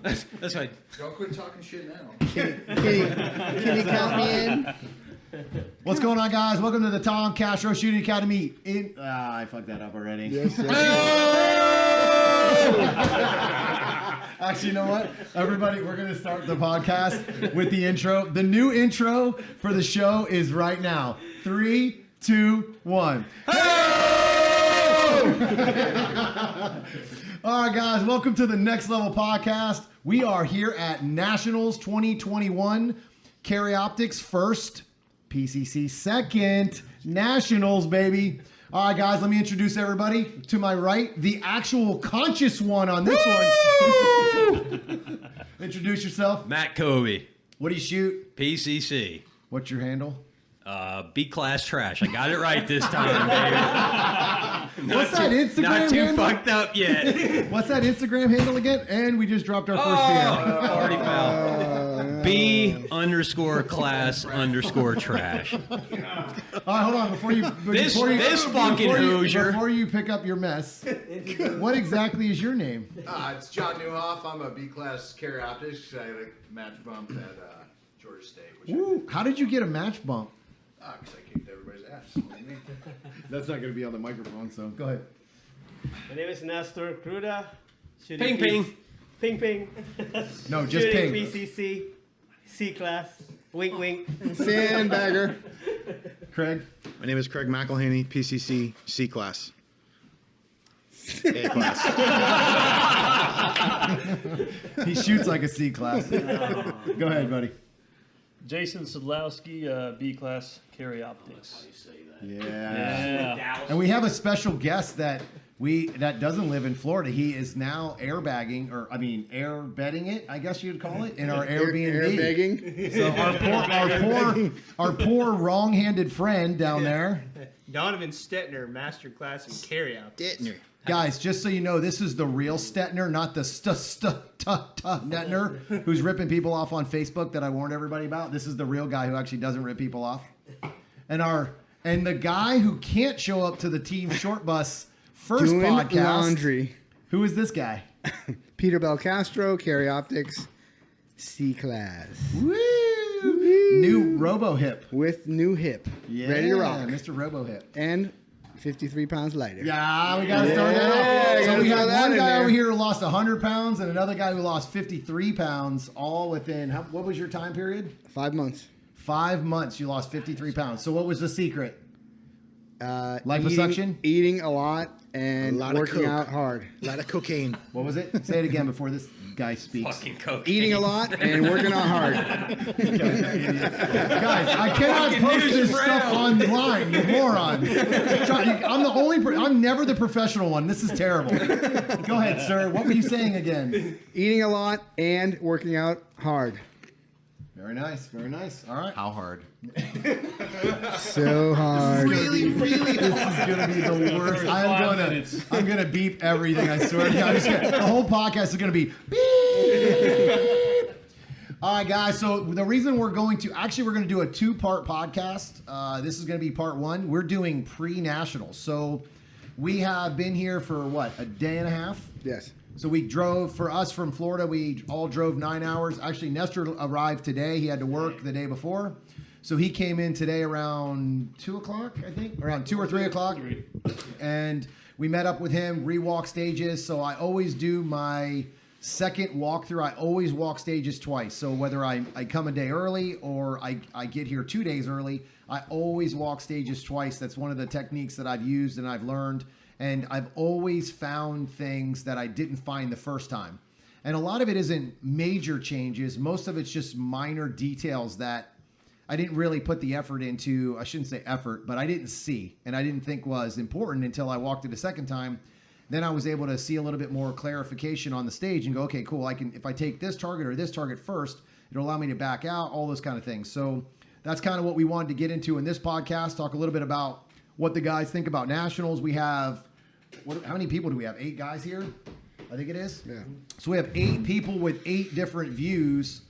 That's right. Don't quit talking shit now. Can you count me in? What's going on, guys? Welcome to the Tom Castro Shooting Academy. I fucked that up already. Yes, sir. Actually, you know what? Everybody, we're going to start the podcast with the intro. The new intro for the show is right now. 3, 2, 1. All right, guys, welcome to the Next Level Podcast. We are here at Nationals 2021. Carry Optics first, PCC second. Nationals, baby. All right, guys, let me introduce everybody. To my right, the actual conscious one on this one. Introduce yourself. Matt Covey, What do you shoot? PCC. What's your handle? B-class trash. I got it right this time, baby. What's that Instagram Not too handle? fucked up yet. What's that Instagram handle again? And we just dropped our first beer. Already found. B_class_trash. All right, hold on. Before you pick up your mess, what exactly is your name? It's John Newhoff. I'm a B-class carry optics. I like match bump at Georgia State. Ooh, how did you get a match bump? Because I kicked everybody's ass. What do you mean? That's not going to be on the microphone, so go ahead. My name is Nestor Cruda. Ping, ping. Ping, ping. No, just Shooting ping. PCC, C-class, wink, wink. Sandbagger. Craig? My name is Craig McElhaney, PCC C class. A class. He shoots like a C class. Go ahead, buddy. Jason Sadlowski, B-class carry optics. Yeah. And we have a special guest that doesn't live in Florida. He is now airbedding it, I guess you'd call it, in our Airbnb. Airbagging. So our poor wrong-handed friend down there. Donovan Stetner, master class in carry out. Dittner. Guys, just so you know, this is the real Stetner, not the Netner who's ripping people off on Facebook that I warned everybody about. This is the real guy who actually doesn't rip people off. And the guy who can't show up to the Team Short Bus first Doing podcast. laundry. Who is this guy? Peter Belcastro, carry optics, C class. Woo! New Robo Hip. With new hip. Yeah, Ready to rock. Mr. Robo Hip. And 53 pounds lighter. Yeah, we got to start that off. So we have one guy over here who lost 100 pounds and another guy who lost 53 pounds, all within, what was your time period? 5 months. 5 months, you lost 53 pounds. So what was the secret? Liposuction? Eating a lot and A lot of working coke. out hard. A lot of cocaine. What was it? Say it again before this guy speaks. Fucking coke. Eating a lot and working out hard. Guys, I cannot post this stuff online, you morons. I'm never the professional one. This is terrible. Go ahead, sir. What were you saying again? Eating a lot and working out hard. Very nice. Very nice. All right. How hard? So hard. Really, this is gonna be the worst. I'm gonna beep everything. I swear to God. The whole podcast is gonna be beep. All right, guys. So the reason we're going to do a 2-part podcast. This is gonna be part 1. We're doing pre-nationals. So we have been here for what, a day and a half? Yes. So we drove, for us from Florida, we all drove 9 hours. Actually, Nestor arrived today. He had to work the day before. So he came in today around 2 o'clock, I think, around 2 or 3 o'clock. And we met up with him, re-walk stages. So I always do my second walkthrough. I always walk stages twice. So whether I come a day early or I get here 2 days early, I always walk stages twice. That's one of the techniques that I've used and I've learned. And I've always found things that I didn't find the first time. And a lot of it isn't major changes. Most of it's just minor details that I didn't really put the effort into. I shouldn't say effort, but I didn't see and I didn't think was important until I walked it a second time. Then I was able to see a little bit more clarification on the stage and go, okay, cool. If I take this target or this target first, it'll allow me to back out, all those kind of things. So that's kind of what we wanted to get into in this podcast, talk a little bit about what the guys think about nationals. We have, how many people do we have? 8 guys here, I think it is. Yeah. So we have 8 people with 8 different views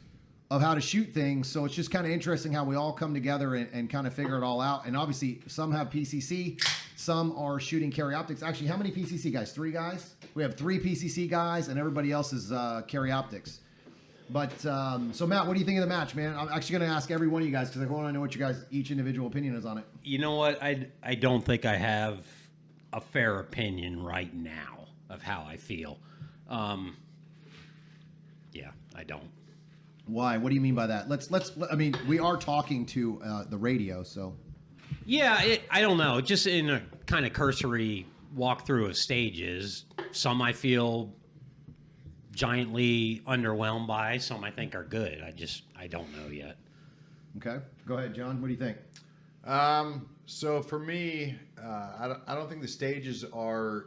of how to shoot things. So it's just kind of interesting how we all come together and kind of figure it all out. And obviously some have PCC, some are shooting carry optics. Actually, how many PCC guys? 3 guys? We have 3 PCC guys, and everybody else is carry optics. But so Matt, what do you think of the match, man? I'm actually going to ask every one of you guys because I want to know what you guys each individual opinion is on it. You know what? I don't think I have a fair opinion right now of how I feel. Yeah, I don't. Why? What do you mean by that? I mean, we are talking to the radio, so. Yeah, I don't know. Just in a kind of cursory walkthrough of stages, some I feel giantly underwhelmed by, some I think are good. I don't know yet. Okay, go ahead, John. What do you think? So for me, I don't think the stages are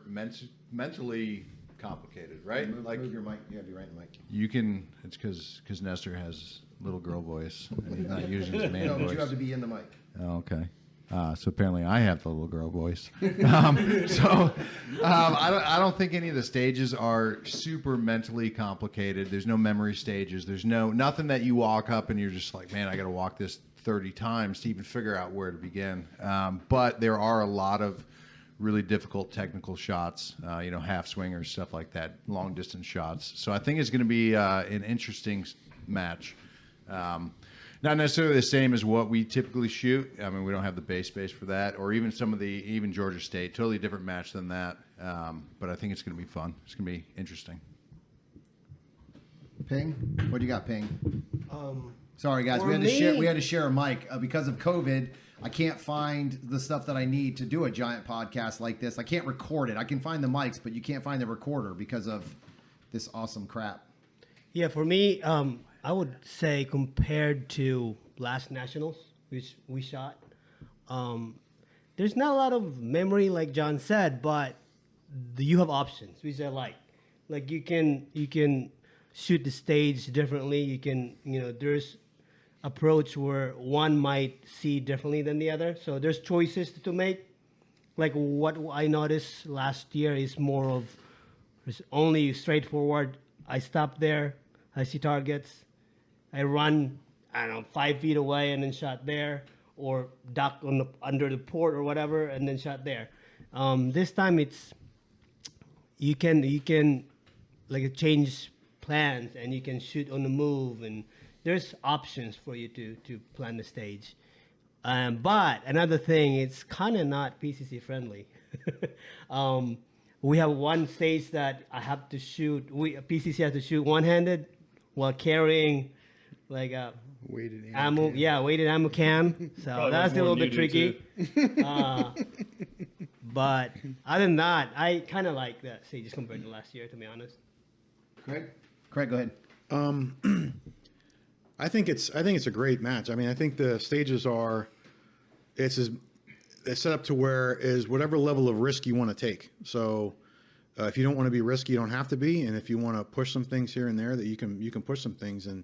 mentally complicated, right? Move your mic. You have to be right in the mic. You can. It's because Nestor has little girl voice and he's not using his man No, voice. but you have to be in the mic. Oh, okay. So apparently I have the little girl voice. I don't think any of the stages are super mentally complicated. There's no memory stages. There's nothing that you walk up and you're just like, man, I got to walk this 30 times to even figure out where to begin. But there are a lot of really difficult technical shots, half swingers, stuff like that, long distance shots. So I think it's going to be an interesting match. Not necessarily the same as what we typically shoot. I mean, we don't have the base space for that, or even even Georgia State. Totally different match than that. But I think it's going to be fun. It's going to be interesting. Ping, what do you got, Ping? Sorry, guys, for we had me- to share a mic because of COVID. I can't find the stuff that I need to do a giant podcast like this. I can't record it. I can find the mics, but you can't find the recorder because of this awesome crap. Yeah, for me, I would say compared to last Nationals, which we shot, there's not a lot of memory, like John said, but you have options, which I like. Like you can shoot the stage differently. You can, there's approach where one might see differently than the other. So there's choices to make. Like what I noticed last year is more of it's only straightforward. I stop there, I see targets, I run, 5 feet away and then shot there, or duck under the port or whatever and then shot there. This time it's you can like change plans and you can shoot on the move, and there's options for you to plan the stage. But another thing, it's kind of not PCC friendly. We have one stage that I have to shoot. PCC has to shoot one-handed while carrying like a Weighted ammo. Yeah, weighted ammo can. So Probably that's a more little than bit you do, tricky. But other than that, I kind of like that stages compared to last year, to be honest. Craig, go ahead. I think it's a great match. I mean, I think the stages it's set up to where is whatever level of risk you want to take. So if you don't want to be risky, you don't have to be, and if you want to push some things here and there, that you can push some things, and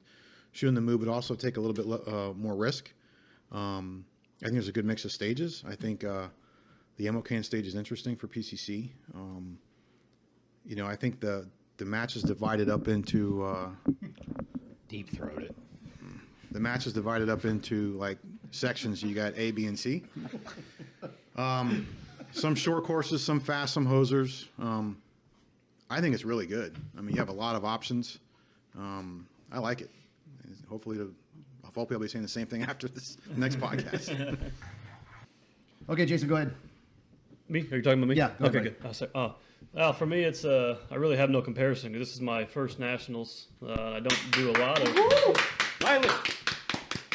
shooting the move would also take a little bit more risk. I think there's a good mix of stages. I think the ammo can stage is interesting for PCC. I think the match is divided up into Deep-throated. the match is divided up into like sections. You got A, B, and C. Some short courses, some fast, some hosers. I think it's really good. I mean, you have a lot of options. I like it. Hopefully, I'll be saying the same thing after this next podcast. Okay, Jason, go ahead. Me? Are you talking about me? Yeah, go Okay, ahead. good. For me, it's I really have no comparison. This is my first Nationals. I don't do a lot of.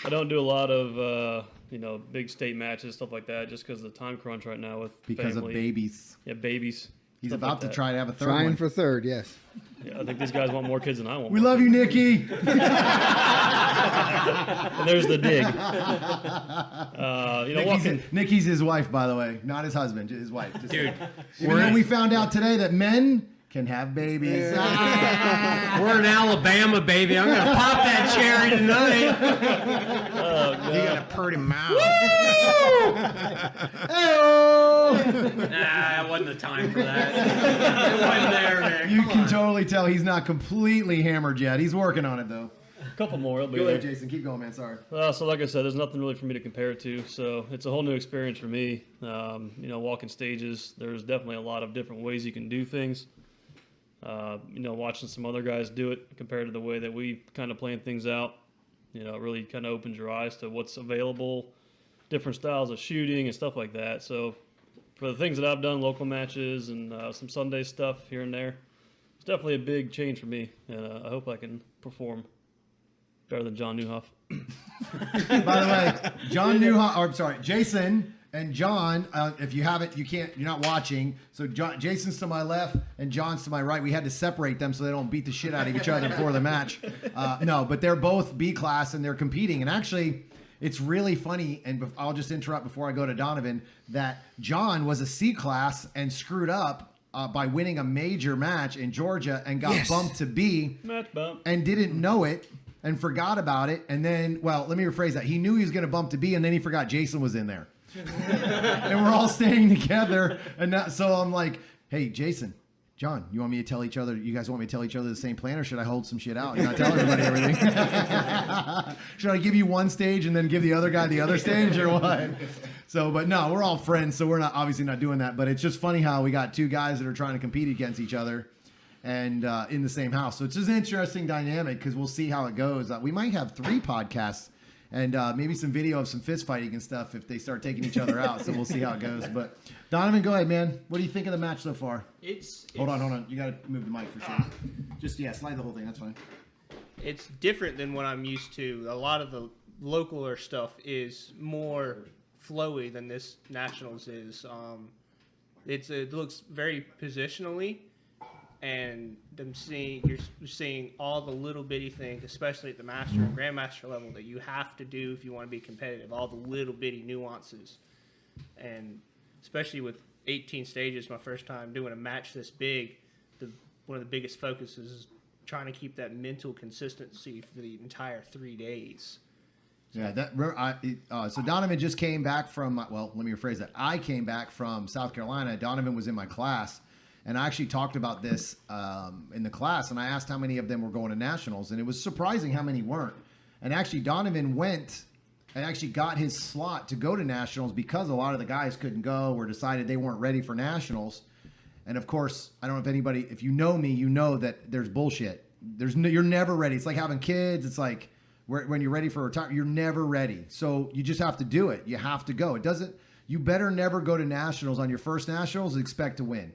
I don't do a lot of big state matches, stuff like that, just because of the time crunch right now with Because family. of babies. Yeah, babies. He's stuff about like to that. try to have a third Trying one. for third, yes. Yeah, I think these guys want more kids than I want. We love you, Nikki. And there's the dig. Nikki's his wife, by the way, not his husband, his wife. Just Dude, even though we found out today that men can have babies. we're in Alabama, baby. I'm gonna pop that cherry tonight. You got a pretty mouth. Nah, that wasn't the time for that. It wasn't there, man. You Come can on. totally tell he's not completely hammered yet. He's working on it, though. A couple more. It'll be Go there. ahead, Jason. Keep going, man. Sorry. So like I said, there's nothing really for me to compare it to. So it's a whole new experience for me. Walking stages, there's definitely a lot of different ways you can do things. Watching some other guys do it compared to the way that we kind of plan things out, it really kind of opens your eyes to what's available, different styles of shooting and stuff like that. So for the things that I've done, local matches and some Sunday stuff here and there, it's definitely a big change for me. And I hope I can perform better than John Newhoff. By the way, Jason and John, if you haven't, you're not watching. So Jason's to my left and John's to my right. We had to separate them so they don't beat the shit out of each other before the match. No, but they're both B class and they're competing. And actually, it's really funny, and I'll just interrupt before I go to Donovan, that John was a C class and screwed up by winning a major match in Georgia and got bumped to B Match bump. and didn't know it and forgot about it. And then, well, let me rephrase that. He knew he was going to bump to B, and then he forgot Jason was in there. And we're all staying together. And so I'm like, hey, Jason, John, you want me to tell each other, you guys want me to tell each other the same plan, or should I hold some shit out and not tell everybody everything? Should I give you one stage and then give the other guy the other stage, or what? So, but no, we're all friends, so we're obviously not doing that. But it's just funny how we got two guys that are trying to compete against each other and in the same house. So it's just an interesting dynamic because we'll see how it goes. We might have 3 podcasts and maybe some video of some fist fighting and stuff if they start taking each other out. So we'll see how it goes. But Donovan, go ahead, man. What do you think of the match so far? Hold on. You got to move the mic for sure. Just slide the whole thing. That's fine. It's different than what I'm used to. A lot of the localer stuff is more flowy than this Nationals is. It looks very positionally, and you're seeing all the little bitty things, especially at the master and grandmaster level, that you have to do if you want to be competitive. All the little bitty nuances, and especially with 18 stages, my first time doing a match this big, one of the biggest focuses is trying to keep that mental consistency for the entire 3 days. Yeah, so Donovan just came back from, well, let me rephrase that. I came back from South Carolina. Donovan was in my class, and I actually talked about this in the class, and I asked how many of them were going to Nationals, and it was surprising how many weren't. And actually, Donovan went and actually got his slot to go to Nationals because a lot of the guys couldn't go or decided they weren't ready for Nationals. And of course, I don't know if you know me, you know that there's bullshit. You're never ready. It's like having kids. It's like when you're ready for retirement, you're never ready. So you just have to do it. You have to go. You better never go to Nationals on your first Nationals and expect to win.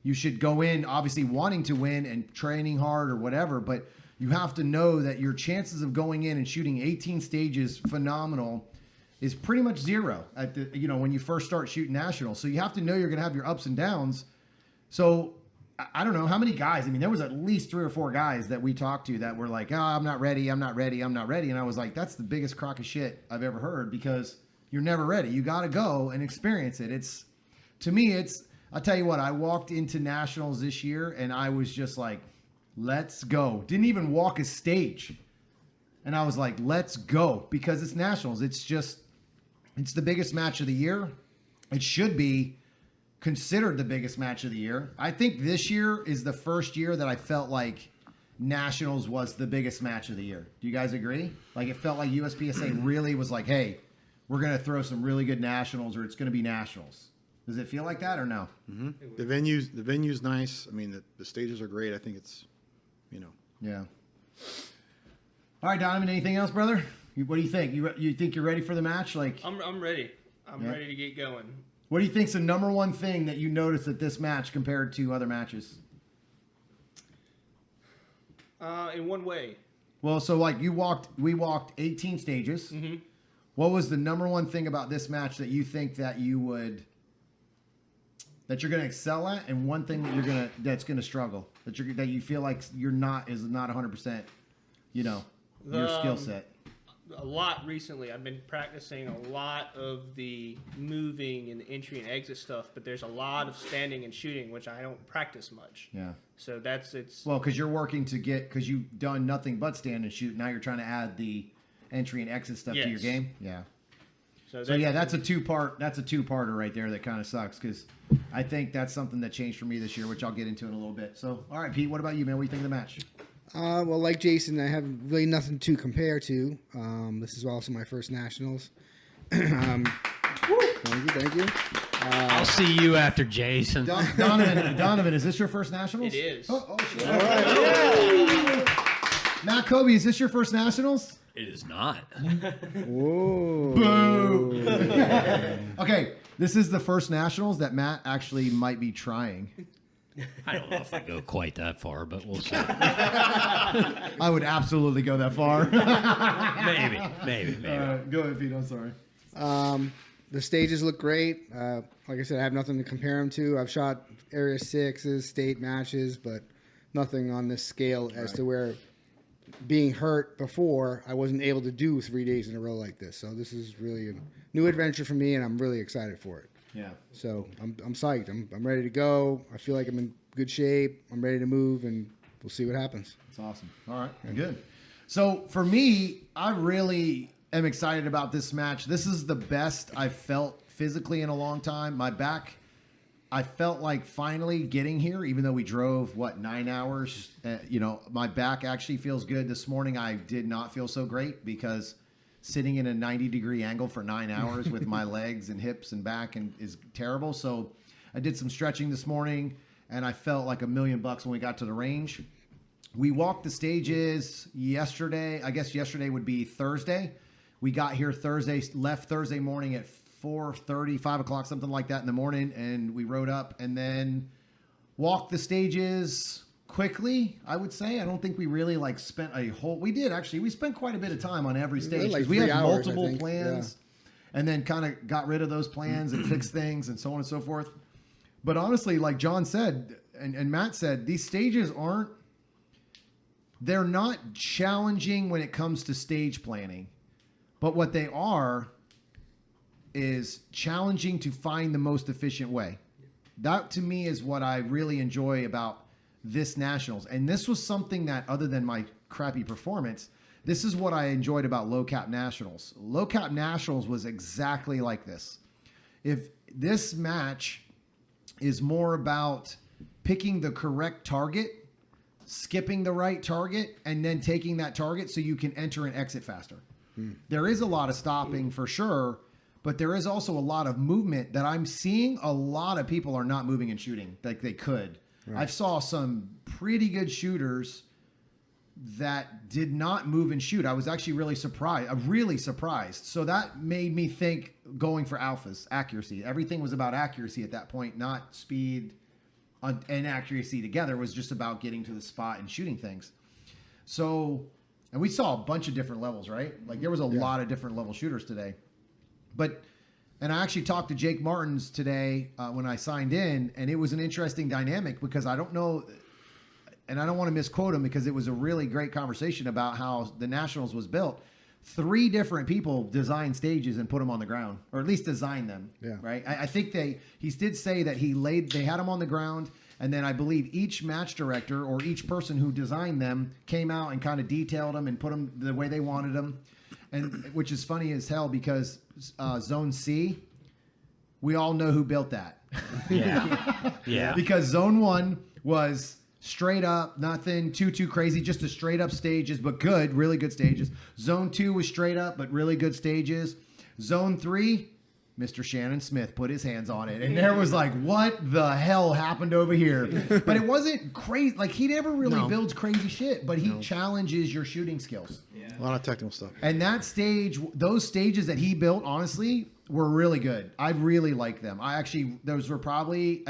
You should go in obviously wanting to win and training hard or whatever, but you have to know that your chances of going in and shooting 18 stages phenomenal is pretty much zero when you first start shooting Nationals. So you have to know you're going to have your ups and downs. So I don't know how many guys. I mean, there was at least 3 or 4 guys that we talked to that were like, I'm not ready. And I was like, that's the biggest crock of shit I've ever heard, because you're never ready. You got to go and experience it. I'll tell you what, I walked into Nationals this year and I was just like, let's go. Didn't even walk a stage. And I was like, let's go, because it's Nationals. It's the biggest match of the year. It should be considered the biggest match of the year. I think this year is the first year that I felt like Nationals was the biggest match of the year. Do you guys agree? Like, it felt like USPSA really was like, hey, we're going to throw some really good Nationals, or it's going to be Nationals. Does it feel like that or no? Mm-hmm. The venue's nice. I mean, the stages are great. I think it's, Yeah. All right, Donovan, anything else, brother? What do you think? You think you're ready for the match? Like, I'm ready. I'm ready to get going. What do you think's the number one thing that you noticed at this match compared to other matches? In one way. Well, so like we walked 18 stages. Mm-hmm. What was the number one thing about this match that you think that you're going to excel at, and one thing that that's going to struggle, that you feel like is not 100%, your skill set? A lot recently. I've been practicing a lot of the moving and the entry and exit stuff, but there's a lot of standing and shooting, which I don't practice much. Yeah. So well, because you're working because you've done nothing but stand and shoot. Now you're trying to add the entry and exit stuff to your game. Yeah. So that's a two-parter right there that kind of sucks, because I think that's something that changed for me this year, which I'll get into in a little bit. So, all right, Pete, what about you, man? What do you think of the match? Well, like Jason, I have really nothing to compare to. This is also my first Nationals. Thank you. I'll see you after Jason. Donovan, is this your first Nationals? It is. Oh shit. All right. Matt Kobe, is this your first Nationals? It is not. Whoa. Boo. Okay, this is the first Nationals that Matt actually might be trying. I don't know if I go quite that far, but we'll see. I would absolutely go that far. Maybe. Go ahead, Pete. I'm sorry. The stages look great. Like I said, I have nothing to compare them to. I've shot Area 6s, state matches, but nothing on this scale as to where being hurt before, I wasn't able to do 3 days in a row like this. So this is really a new adventure for me, and I'm really excited for it. Yeah. So I'm psyched. I'm ready to go. I feel like I'm in good shape. I'm ready to move, and we'll see what happens. That's awesome. All right, good. So for me, I really am excited about this match. This is the best I've felt physically in a long time. My back, I felt like finally getting here, even though we drove, 9 hours? My back actually feels good. This morning, I did not feel so great because sitting in a 90-degree angle for 9 hours with my legs and hips and back is terrible. So I did some stretching this morning, and I felt like $1 million when we got to the range. We walked the stages yesterday. I guess yesterday would be Thursday. We got here Thursday, left Thursday morning at 4:30, 5 o'clock, something like that in the morning, and we rode up and then walked the stages quickly, I would say. I don't think we really spent a whole. We did actually. We spent quite a bit of time on every stage. Like We 3 had hours, multiple I think. plans, and then kind of got rid of those plans and fixed things and so on and so forth. But honestly, like John said and Matt said, these stages aren't. They're not challenging when it comes to stage planning, but what they are is challenging to find the most efficient way. That to me is what I really enjoy about this Nationals. And this was something that, other than my crappy performance, this is what I enjoyed about Low Cap Nationals. Low Cap Nationals was exactly like this. If this match is more about picking the correct target, skipping the right target, and then taking that target so you can enter and exit faster. There is a lot of stopping for sure, but there is also a lot of movement that I'm seeing. A lot of people are not moving and shooting like they could. Right. I've saw some pretty good shooters that did not move and shoot. I was actually really surprised. So that made me think going for alphas, accuracy. Everything was about accuracy at that point, not speed and accuracy together. It was just about getting to the spot and shooting things. So, and we saw a bunch of different levels, right? Like there was a lot of different level shooters today. And I actually talked to Jake Martins today when I signed in, and it was an interesting dynamic because I don't know, and I don't want to misquote him because it was a really great conversation about how the Nationals was built. 3 different people designed stages and put them on the ground, or at least designed them. Yeah. Right. I think he did say that they had them on the ground, and then I believe each match director or each person who designed them came out and kind of detailed them and put them the way they wanted them. And which is funny as hell because Zone C, we all know who built that. Yeah. Because Zone 1 was straight up, nothing too crazy, just a straight up stages, but good, really good stages. Zone 2 was straight up, but really good stages. Zone 3, Mr. Shannon Smith put his hands on it. And there was like, what the hell happened over here? But it wasn't crazy. Like, he never really builds crazy shit, but he challenges your shooting skills. Yeah. A lot of technical stuff. And that stage, those stages that he built, honestly, were really good. I really like them. Those were probably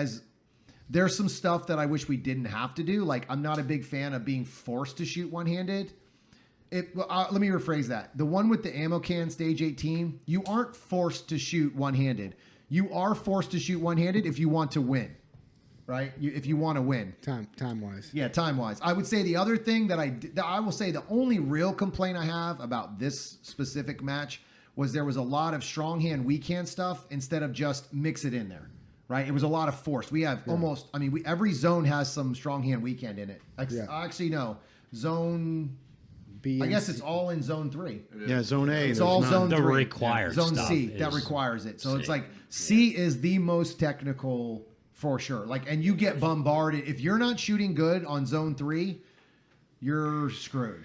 there's some stuff that I wish we didn't have to do. Like, I'm not a big fan of being forced to shoot one-handed. Let me rephrase that. The one with the ammo can, stage 18, you aren't forced to shoot one-handed. You are forced to shoot one-handed if you want to win, right? If you want to win. Time-wise. Yeah, time-wise. I would say the other thing that I will say the only real complaint I have about this specific match was there was a lot of strong hand, weak hand stuff instead of just mix it in there, right? It was a lot of force. We have every zone has some strong hand, weak hand in it. Actually, no. Zone... I guess it's all in Zone 3. Yeah, Zone A. It's all Zone 3. The required Zone stuff C that requires it. So it's like C is the most technical for sure. Like, and you get bombarded if you're not shooting good on Zone 3. You're screwed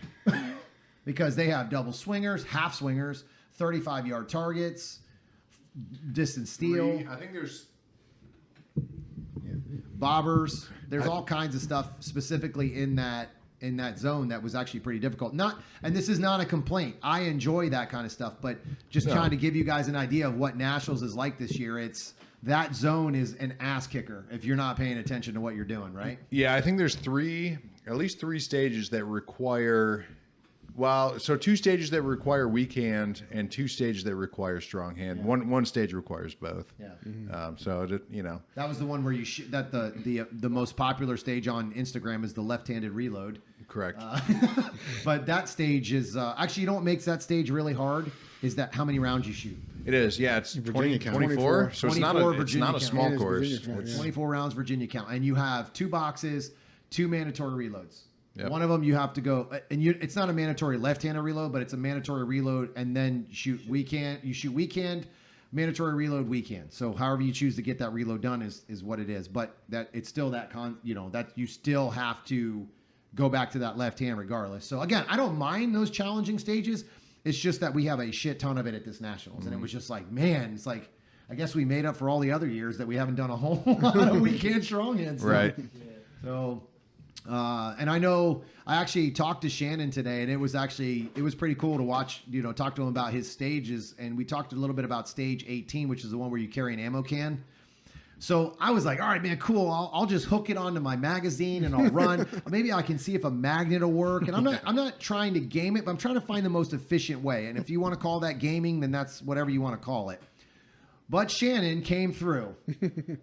because they have double swingers, half swingers, 35-yard targets, distance steal. I think there's bobbers. There's all kinds of stuff specifically in that zone that was actually pretty difficult. And this is not a complaint. I enjoy that kind of stuff, but just trying to give you guys an idea of what Nationals is like this year. That zone is an ass kicker if you're not paying attention to what you're doing, right? Yeah, I think there's at least three stages that require. Well, so 2 stages that require weak hand and 2 stages that require strong hand. Yeah. One stage requires both. Yeah. That was the one where you that the most popular stage on Instagram is the left-handed reload. Correct. But that stage is actually, you know what makes that stage really hard is that how many rounds you shoot. It is. Yeah, it's Virginia count. 24. So it's not a small course. It's 24 rounds Virginia count, and you have 2 boxes, 2 mandatory reloads. Yep. One of them you have to go, and it's not a mandatory left-handed reload, but it's a mandatory reload, and then shoot weekend. You shoot weekend, mandatory reload weekend. So however you choose to get that reload done is what it is. But that it's still that that you still have to go back to that left hand regardless. So again, I don't mind those challenging stages. It's just that we have a shit ton of it at this Nationals, and it was just like, man, it's like I guess we made up for all the other years that we haven't done a whole lot of weekend strong hands. Right. So. And I know I actually talked to Shannon today, and it was pretty cool to watch, talk to him about his stages. And we talked a little bit about stage 18, which is the one where you carry an ammo can. So I was like, all right, man, cool. I'll just hook it onto my magazine and I'll run. Maybe I can see if a magnet will work. And I'm not trying to game it, but I'm trying to find the most efficient way. And if you want to call that gaming, then that's whatever you want to call it. But Shannon came through.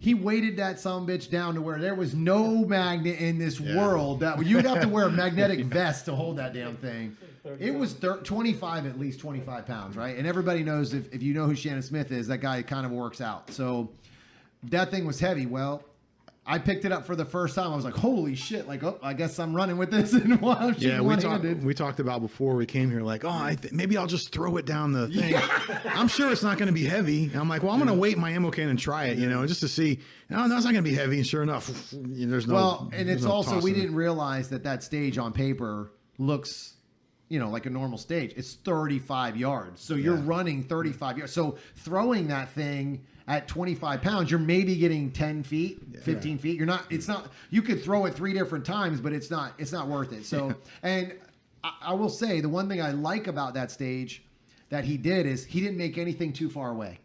He weighted that sumbitch down to where there was no magnet in this world that you'd have to wear a magnetic vest to hold that damn thing. It was 25, at least 25 pounds, right? And everybody knows if you know who Shannon Smith is, that guy kind of works out. So that thing was heavy. Well, I picked it up for the first time. I was like, holy shit. Like, I guess I'm running with this. And while I'm shooting one-handed. We talked about before we came here, like, maybe I'll just throw it down the thing. I'm sure it's not going to be heavy. And I'm like, well, I'm going to weight my ammo can and try it, just to see. No, it's not going to be heavy. And sure enough, there's no. Well, and it's also, we didn't realize that stage on paper looks, like a normal stage. It's 35 yards. So you're running 35 yards. So throwing that thing at 25 pounds, you're maybe getting 10 feet, 15 feet. You could throw it 3 different times, but it's not worth it. So, and I will say the one thing I like about that stage that he did is he didn't make anything too far away.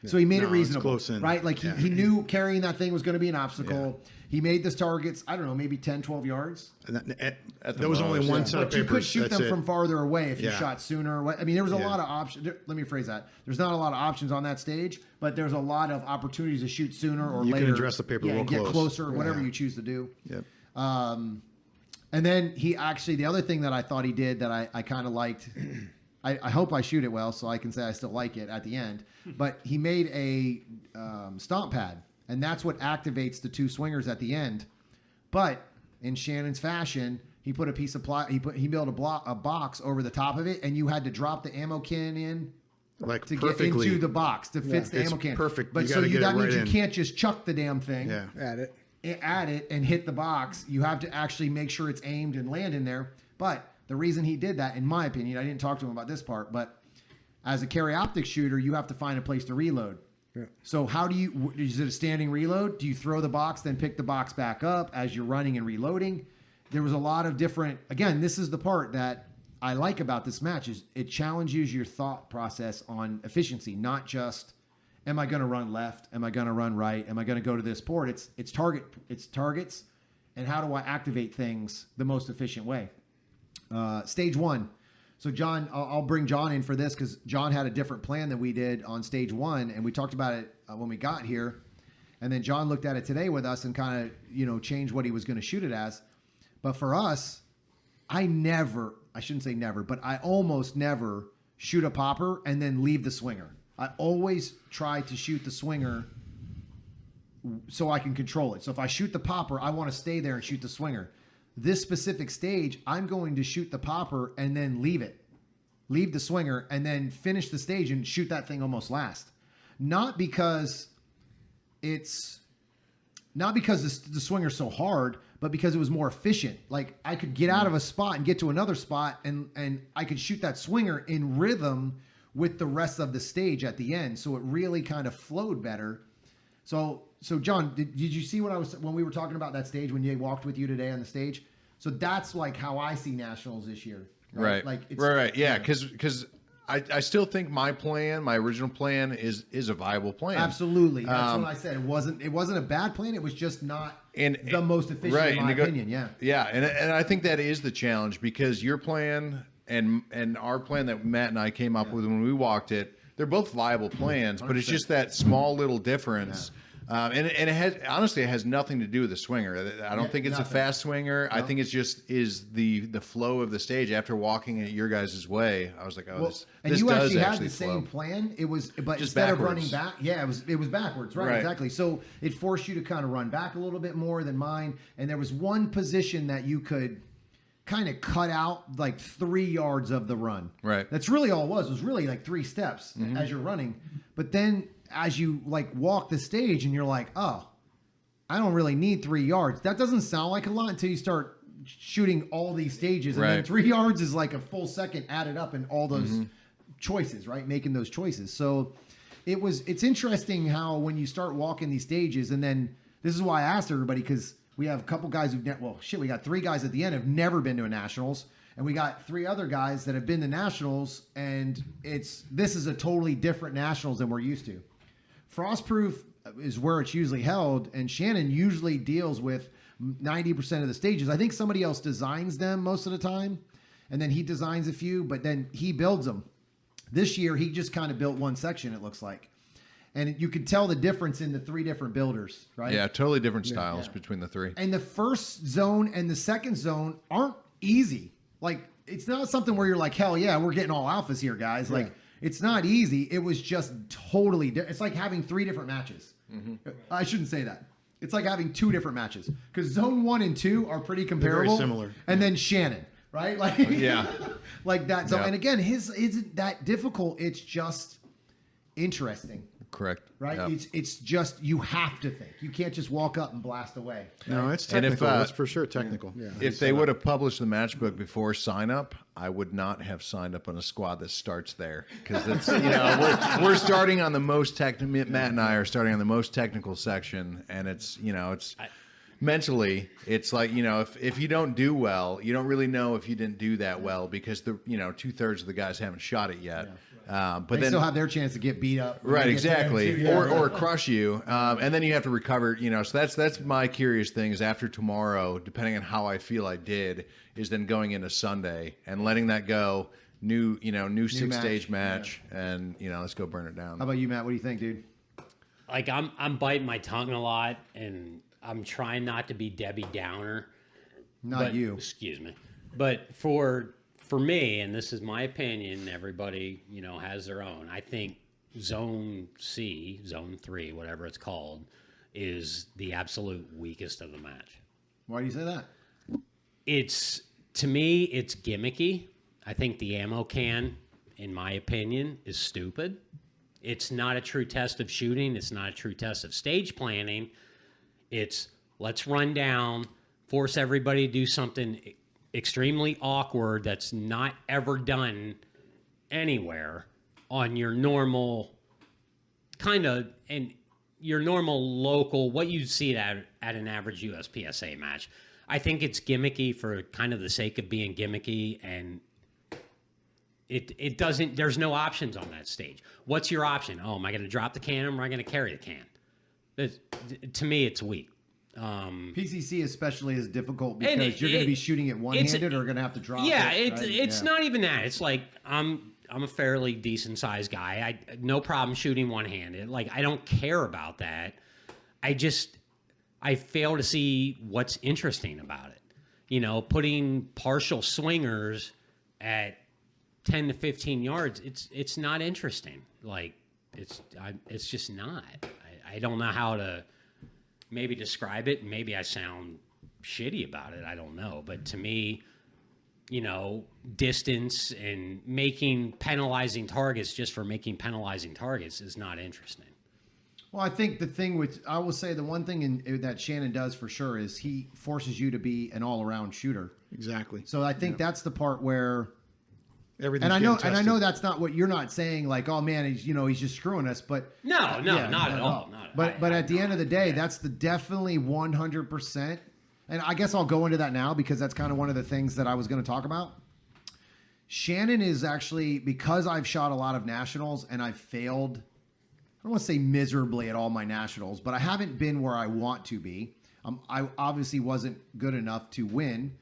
So he made it reasonable, close in. right? Like he knew carrying that thing was going to be an obstacle. Yeah. He made those targets, I don't know, maybe 10, 12 yards. There was only one set of papers. But you could shoot them from farther away if you shot sooner. I mean, there was a lot of options. Let me phrase that. There's not a lot of options on that stage, but there's a lot of opportunities to shoot sooner or later. You can address the paper real get close. Closer, whatever you choose to do. Yep. And then the other thing that I thought he did that I kind of liked, I hope I shoot it well so I can say I still like it at the end, but he made a stomp pad. And that's what activates the 2 swingers at the end. But in Shannon's fashion, he put a piece of he built a box over the top of it, and you had to drop the ammo can in to get into the box to fit the ammo can. Perfect. But that means you can't just chuck the damn thing. Yeah. At it and hit the box. You have to actually make sure it's aimed and land in there. But the reason he did that, in my opinion, I didn't talk to him about this part, but as a carry optic shooter, you have to find a place to reload. Yeah. So is it a standing reload? Do you throw the box, then pick the box back up as you're running and reloading? There was a lot of different, again, this is the part that I like about this match is it challenges your thought process on efficiency, not just, am I going to run left? Am I going to run right? Am I going to go to this port? It's targets, and how do I activate things the most efficient way? Stage 1. So John, I'll bring John in for this because John had a different plan than we did on stage 1, and we talked about it when we got here. And then John looked at it today with us and kind of, changed what he was going to shoot it as. But for us, I shouldn't say never, but I almost never shoot a popper and then leave the swinger. I always try to shoot the swinger so I can control it. So if I shoot the popper, I want to stay there and shoot the swinger. This specific stage, I'm going to shoot the popper and then leave the swinger, and then finish the stage and shoot that thing almost last. Not because the swinger's so hard, but because it was more efficient. Like I could get out of a spot and get to another spot, and I could shoot that swinger in rhythm with the rest of the stage at the end. So it really kind of flowed better. So So John, did you see what I was when we were talking about that stage when you walked with you today on the stage? So that's like how I see nationals this year. Right. Like it's, right. Yeah. Because I still think my original plan is a viable plan. Absolutely. That's what I said. It wasn't a bad plan. It was just not the most efficient right, in my opinion. Yeah. Yeah. And I think that is the challenge because your plan and our plan that Matt and I came up with when we walked it, they're both viable plans, but it's just that small little difference. And it has nothing to do with the swinger. I don't think it's a fast swinger. No. I think it's just the flow of the stage. After walking it your guys' way, I was like, oh, this and this you does actually had actually the flow. same plan. It was, but Just instead backwards. of running back, it was backwards, right? Exactly. So it forced you to kind of run back a little bit more than mine. And there was one position that you could kind of cut out like 3 yards of the run. Right. That's really all it was. It was really like 3 steps as you're running. But then as you like walk the stage and you're like, oh, I don't really need 3 yards. That doesn't sound like a lot until you start shooting all these stages. And then 3 yards is like a full second added up in all those choices, right? Making those choices. So it's interesting how when you start walking these stages, and then this is why I asked everybody, because we have a couple guys we got 3 guys at the end who've never been to a nationals. And we got 3 other guys that have been to nationals, and this is a totally different nationals than we're used to. Frostproof is where it's usually held, and Shannon usually deals with 90% of the stages. I think somebody else designs them most of the time, and then he designs a few, but then he builds them. This year, he just kind of built one section, it looks like. And you can tell the difference in the 3 different builders, right? Yeah, totally different styles between the 3. And the first zone and the second zone aren't easy. Like, it's not something where you're like, hell yeah, we're getting all alphas here, guys. Like, it's not easy. It was just totally different. It's like having 3 different matches. I shouldn't say that. It's like having 2 different matches. Because zone 1 and 2 are pretty comparable. Very similar. And then Shannon, right? Like, like that. So, and again, his isn't that difficult. It's just interesting. Correct. Right? Yep. It's just, you have to think. You can't just walk up and blast away. No, it's And if, technical. That's for sure technical. If they would have published the match book before sign up, I would not have signed up on a squad that starts there because it's we're starting on the most technical. Matt and I are starting on the most technical section, and it's mentally it's like if you don't do well, you don't really know if you didn't do that well because the 2/3 of the guys haven't shot it yet. But they then still have their chance to get beat up. Right, exactly, or crush you, and then you have to recover. So that's my curious thing is after tomorrow, depending on how I feel I did, is then going into Sunday and letting that go. New 6-stage match, and let's go burn it down. How about you, Matt? What do you think, dude? Like I'm biting my tongue a lot, and I'm trying not to be Debbie Downer. Not you. Excuse me, but for me, and this is my opinion, everybody, has their own. I think Zone C, Zone 3, whatever it's called, is the absolute weakest of the match. Why do you say that? To me, it's gimmicky. I think the ammo can, in my opinion, is stupid. It's not a true test of shooting. It's not a true test of stage planning. It's let's run down, force everybody to do something extremely awkward that's not ever done anywhere on your normal your normal local, what you see at an average USPSA match. I think it's gimmicky for kind of the sake of being gimmicky, and it doesn't, there's no options on that stage. What's your option? Oh, am I going to drop the can or am I going to carry the can? To me, it's weak. PCC especially is difficult because you're going to be shooting it one-handed or going to have to drop it. It's not even that. It's like I'm a fairly decent sized guy. No problem shooting one-handed. Like I don't care about that. I fail to see what's interesting about it. Putting partial swingers at 10 to 15 yards, it's not interesting. Like it's just not. I don't know how to maybe describe it. Maybe I sound shitty about it. I don't know. But to me, distance and making penalizing targets just for making penalizing targets is not interesting. Well, I think I will say the one thing that Shannon does for sure is he forces you to be an all-around shooter. Exactly. So I think that's the part where Everything's And getting I know tested. that's not what you're not saying. Like, oh man, he's just screwing us. But No, no, yeah, not at all. Not, but at the end of the day, that's the definitely 100%. And I guess I'll go into that now because that's kind of one of the things that I was going to talk about. Shannon is actually, because I've shot a lot of nationals and I've failed, I don't want to say miserably at all my nationals, but I haven't been where I want to be. I obviously wasn't good enough to win,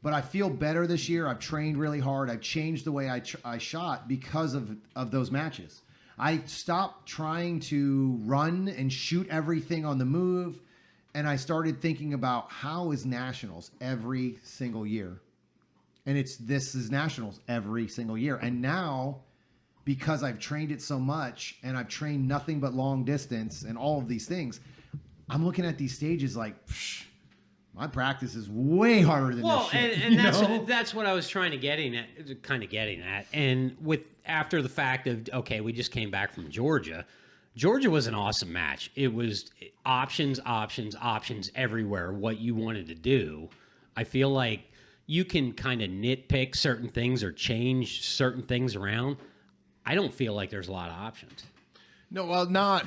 but I feel better this year. I've trained really hard. I've changed the way I shot because of those matches. I stopped trying to run and shoot everything on the move, and I started thinking about how is nationals every single year. And this is nationals every single year. And now, because I've trained it so much and I've trained nothing but long distance and all of these things, I'm looking at these stages like, psh, my practice is way harder than this shit. And that's what I was trying to getting at. And with after the fact of, okay, we just came back from Georgia. Georgia was an awesome match. It was options everywhere, what you wanted to do. I feel like you can kind of nitpick certain things or change certain things around. I don't feel like there's a lot of options. No, well, not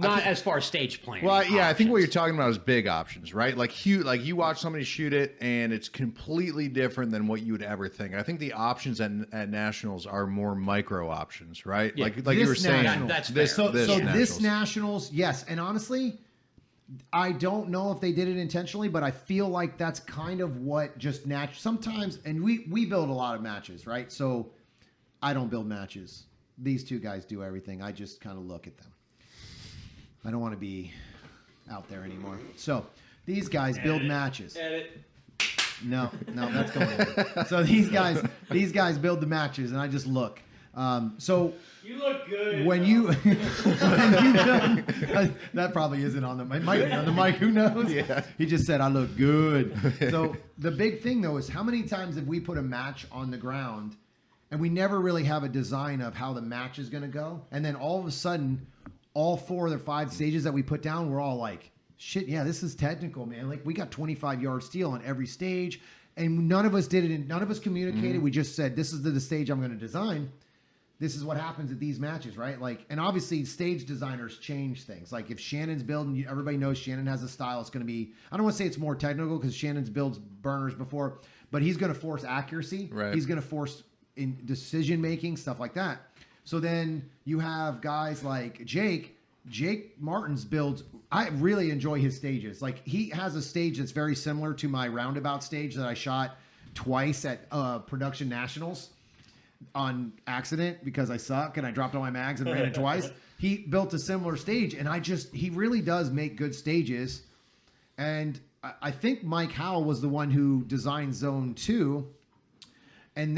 as far as stage planning. Well, yeah, I think what you're options. talking about is big options, right? Like you watch somebody shoot it, and it's completely different than what you would ever think. I think the options at nationals are more micro options, right? Yeah. Like you were saying, That's this fair. This nationals, yes, and honestly, I don't know if they did it intentionally, but I feel like that's kind of what just sometimes, and we build a lot of matches, right? So I don't build matches. These two guys do everything. I just kind of look at them. I don't want to be out there anymore. So these guys build matches. Edit. No, that's going in. So these guys build the matches, and I just look. So You look good. when you that probably isn't on the mic. On the mic, who knows? Yeah. He just said I look good. So the big thing though is how many times have we put a match on the ground, and we never really have a design of how the match is going to go, and then all of a sudden, all 4 of the 5 stages that we put down, we're all like, shit, yeah, this is technical, man. Like, we got 25-yard steel on every stage, and none of us did it, and none of us communicated. Mm-hmm. We just said, this is the stage I'm going to design. This is what happens at these matches, right? Like, and obviously, stage designers change things. Like, if Shannon's building, everybody knows Shannon has a style. It's going to be, I don't want to say it's more technical because Shannon's builds burners before, but he's going to force accuracy. Right. He's going to force in decision-making, stuff like that. So then you have guys like Jake Martin's builds. I really enjoy his stages. Like, he has a stage that's very similar to my roundabout stage that I shot twice at Production Nationals on accident because I suck and I dropped all my mags and ran it twice. He built a similar stage, and he really does make good stages. And I think Mike Howell was the one who designed Zone 2. And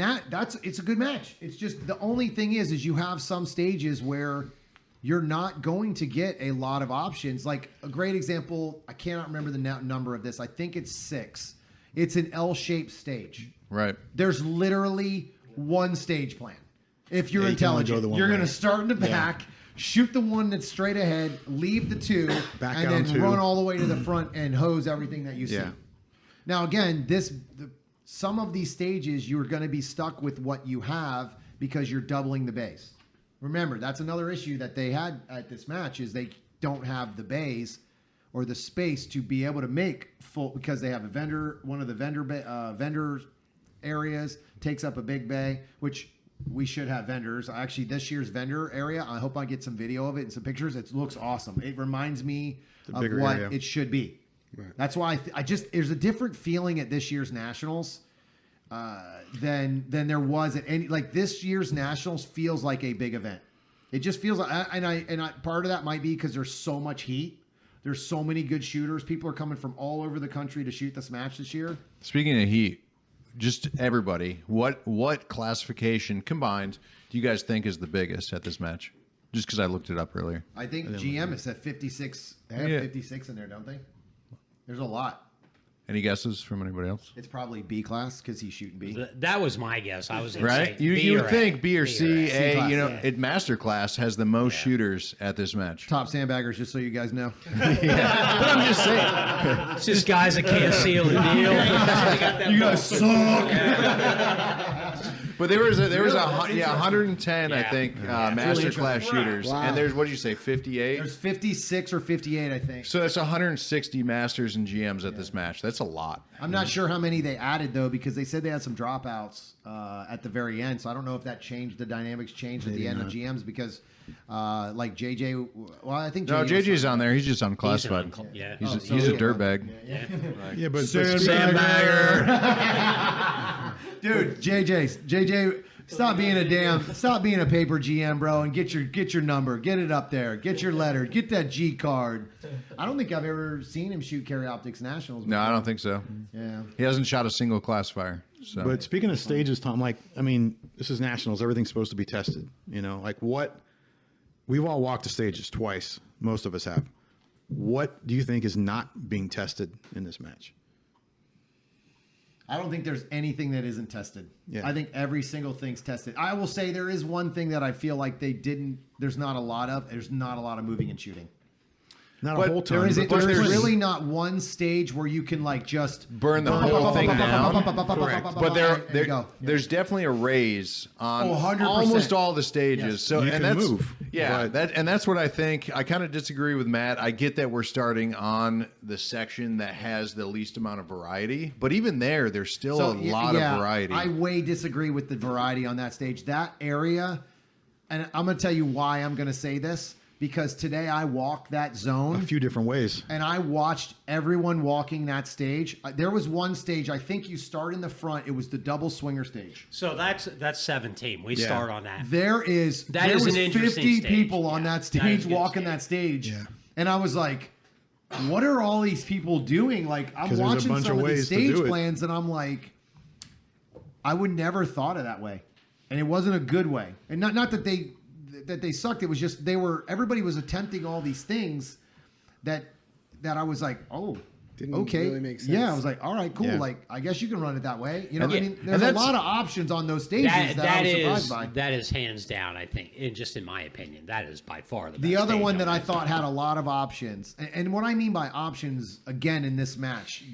it's a good match. It's just the only thing is you have some stages where you're not going to get a lot of options. Like a great example, I cannot remember the number of this. I think it's 6. It's an L-shaped stage. right? There's literally one stage plan. If you're Yeah, you can only go intelligent, the one you're going to way. start in the back, shoot the one that's straight ahead, leave the 2, Back and out on then 2. run all the way to the front and hose everything that you see. Yeah. Now, again, some of these stages, you're going to be stuck with what you have because you're doubling the base. Remember, that's another issue that they had at this match is they don't have the bays or the space to be able to make full because they have a vendor. One of the vendor areas takes up a big bay, which we should have vendors. Actually, this year's vendor area, I hope I get some video of it and some pictures. It looks awesome. It reminds me of bigger what area. it should be. Right. That's why there's a different feeling at this year's Nationals than there was at any, like this year's Nationals feels like a big event. It just feels like, part of that might be because there's so much heat. There's so many good shooters. People are coming from all over the country to shoot this match this year. Speaking of heat, just everybody, what classification combined do you guys think is the biggest at this match? Just because I looked it up earlier. I think GM is at 56. They have 56 in there, don't they? There's a lot. Any guesses from anybody else? It's probably B class because he's shooting B. That was my guess. I was gonna Right? say You B would or think A. B or C, C A. class, You know, yeah. Master Class has the most shooters at this match. Top sandbaggers, just so you guys know. But I'm just saying. It's just guys that can't seal a deal. You guys suck. But there was 110, I Yeah. think, Yeah. master class shooters, Wow. and there's what did you say, 58? There's 56 or 58, I think. So that's 160 masters and GMs at this match. That's a lot. I'm not sure how many they added though, because they said they had some dropouts at the very end. So I don't know if that changed the dynamics changed at the end of GMs because like JJ. Well, I think No, JJ was JJ's on there. He's just unclassified. He's He's, yeah. he's a dirtbag. Yeah, but Sandbagger. Dude, JJ, stop being a paper GM, bro, and get your number, get it up there, get your letter, get that G card. I don't think I've ever seen him shoot Carry Optics Nationals. No, I don't think so. Yeah. He hasn't shot a single classifier. So. But speaking of stages, Tom, like, I mean, this is nationals. Everything's supposed to be tested. You know, like what we've all walked the stages twice. Most of us have. What do you think is not being tested in this match? I don't think there's anything that isn't tested. Yeah. I think every single thing's tested. I will say there is one thing that I feel like they didn't. There's not a lot of. There's not a lot of moving and shooting. Not But a whole ton. There is but there's there's- really not one stage where you can like just Burn the whole thing down. Correct. But you go. there's definitely a raise on 100%. almost all the stages. Yes. So You and can that's move, yeah, but- that's what I think. I kind of disagree with Matt. I get that we're starting on the section that has the least amount of variety, but even there's still a lot of variety. I way disagree with the variety on that stage. That area, and I'm going to tell you why I'm going to say this, because today I walked that a zone few different ways. and I watched everyone walking that stage. There was one stage, I think you start in the front. It was the double swinger stage. So that's 17. We start on that. There is That there is was an interesting 50 stage. people on Yeah, that that is stage a good walking stage. that stage. Yeah. And I was like, what are all these people doing? Like, I'm 'Cause there's a watching bunch some of of these ways to stage do it. plans and I'm like, I would never thought of that way. And it wasn't a good way. And not that they sucked. It was just everybody was attempting all these things that I was like, oh, Didn't okay. really make sense. Yeah, I was like, all right, cool. Yeah. Like, I guess you can run it that way. You know, And I yeah, mean, and there's a that's- lot of options on those stages that I was surprised by. That is hands down. I think, just in my opinion, that is by far the best. The other stage one on that I thought had a lot of options, and what I mean by options, again, in this match,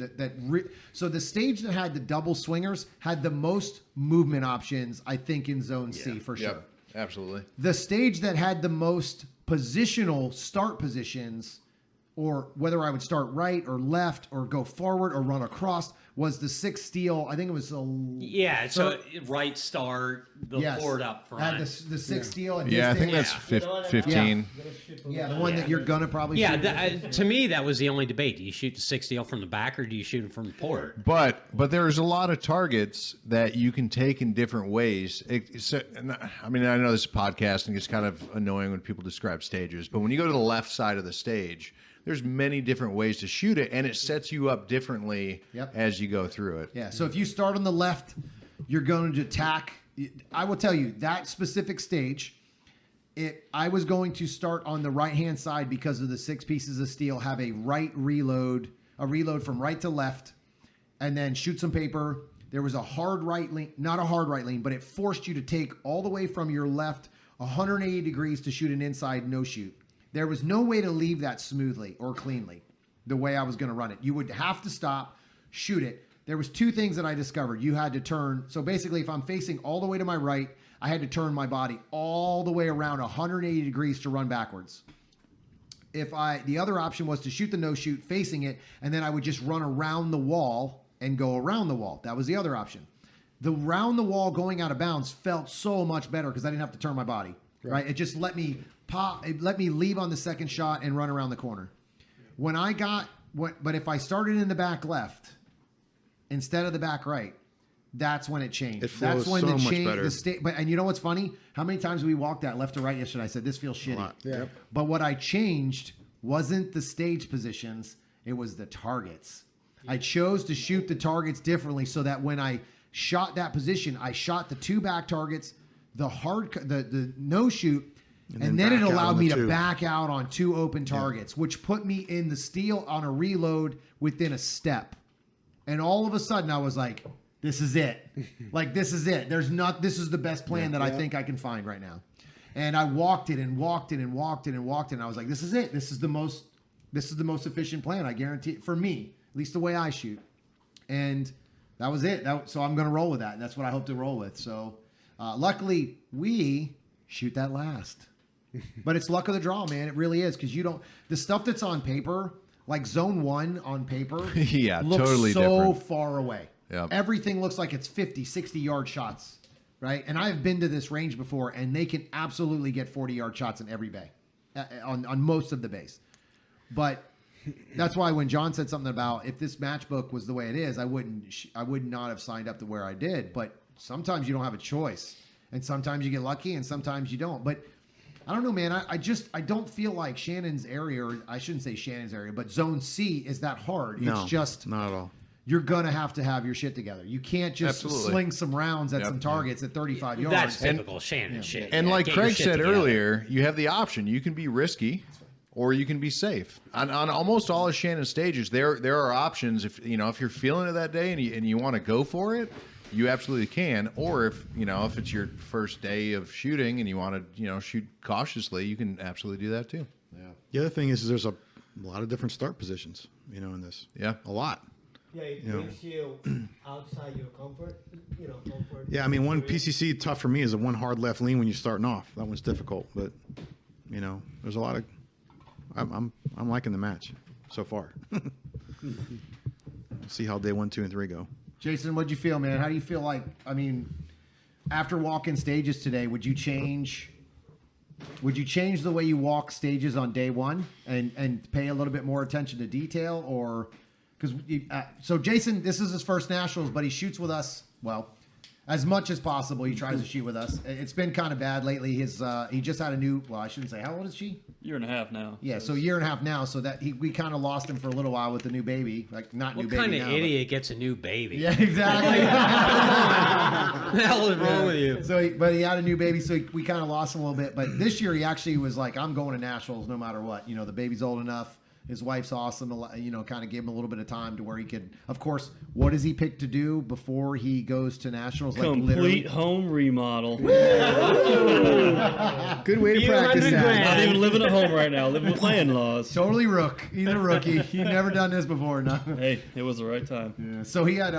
so the stage that had the double swingers had the most movement options, I think, in Zone C for sure. Yep, absolutely. The stage that had the most positional start positions, or whether I would start right or left or go forward or run across, was the 6 steel. I think it was Yeah, so right start, the yes, forward up front. had the 6 steel. And Yeah, I this think thing. that's 15. Yeah, the one that you're gonna probably Yeah, shoot. to me, that was the only debate. Do you shoot the 6 from the back or do you shoot them from the port? But there's a lot of targets that you can take in different ways. I mean, I know this is podcasting. It's kind of annoying when people describe stages, but when you go to the left side of the stage, there's many different ways to shoot it, and it sets you up differently Yep. as you go through it. Yeah, so if you start on the left, you're going to attack. I will tell you, that specific stage, I was going to start on the right-hand side because of the 6 pieces of steel, have a reload from right to left, and then shoot some paper. There was a hard right lean, not a hard right lean, but it forced you to take all the way from your left 180 degrees to shoot an inside no shoot. There was no way to leave that smoothly or cleanly the way I was going to run it. You would have to stop, shoot it. There was 2 things that I discovered. You had to turn. So basically, if I'm facing all the way to my right, I had to turn my body all the way around 180 degrees to run backwards. The other option was to shoot the no shoot facing it, and then I would just run around the wall and go around the wall. That was the other option. The round the wall going out of bounds felt so much better because I didn't have to turn my body. Right? It just let me pop. It let me leave on the second shot and run around the corner. But if I started in the back left instead of the back right, that's when it changed. It flows That's when so the much change. better. And you know what's funny? How many times we walked that left to right yesterday? I said this feels shitty. lot. Yeah. But what I changed wasn't the stage positions; it was the targets. I chose to shoot the targets differently so that when I shot that position, I shot the 2 back targets, the no shoot, and then it back out allowed on me the to 2. back out on 2 open targets, which put me in the steel on a reload within a step. And all of a sudden, I was like, "This is it! Like this is it! This is the best plan that I think I can find right now." And I walked it and walked it and walked it and walked it. And I was like, "This is it! This is the most efficient plan. I guarantee it, for me, at least the way I shoot." And that was it. So I'm going to roll with that. And that's what I hope to roll with. So Luckily, we shoot that last. But it's luck of the draw, man. It really is, because the stuff that's on paper, like zone 1 on paper, Yeah, looks totally so different. far away. Yep. Everything looks like it's 50, 60-yard shots, right? And I've been to this range before, and they can absolutely get 40-yard shots in every bay, on most of the bays. But that's why when John said something about if this matchbook was the way it is, I would not have signed up to where I did. But sometimes you don't have a choice, and sometimes you get lucky, and sometimes you don't. But I don't know, man. I don't feel like Shannon's area, or I shouldn't say Shannon's area, but Zone C is that hard. No, It's just not at all. you're gonna have to have your shit together. You can't just Absolutely. sling some rounds at Yep. some targets at 35 yards. That's typical Shannon shit. And Yeah, like get your Craig shit said together. earlier, you have the option. You can be risky, or you can be safe. On almost all of Shannon's stages, there are options. If you're feeling it that day and you want to go for it, you absolutely can. Or if it's your first day of shooting and you want to shoot cautiously, you can absolutely do that too. The other thing is there's a lot of different start positions, in this. Yeah. A lot. Yeah, it Yeah. brings you outside your comfort. Comfort. Yeah, I mean, one area. PCC tough for me is the one hard left lean when you're starting off. That one's difficult, but there's a lot of. I'm liking the match so far. See how day 1, 2, and 3 go. Jason, what'd you feel, man? How do you feel like? I mean, after walking stages today, would you change the way you walk stages on day 1 and pay a little bit more attention to detail, or because so Jason, this is his first nationals, but he shoots with us. Well, as much as possible, he tries to shoot with us. It's been kind of bad lately. He just had a new. Well, I shouldn't say. How old is she? Year and a half now. Yeah, so a year and a half now. So that we kind of lost him for a little while with the new baby. Like not What new baby kind of now, but- idiot gets a new baby? Yeah, exactly. What the hell is wrong with you? So, but he had a new baby, so we kind of lost him a little bit. But this year, he actually was like, "I'm going to nationals no matter what." The baby's old enough. His wife's awesome. Kind of gave him a little bit of time to where he could. Of course, what does he pick to do before he goes to nationals? Like Complete home remodel. Good way to Few practice $100 that. grand. Not even living at home right now. Living with my in-laws. Totally rook. He's a rookie. He never done this before. No. Hey, it was the right time. Yeah. So he had.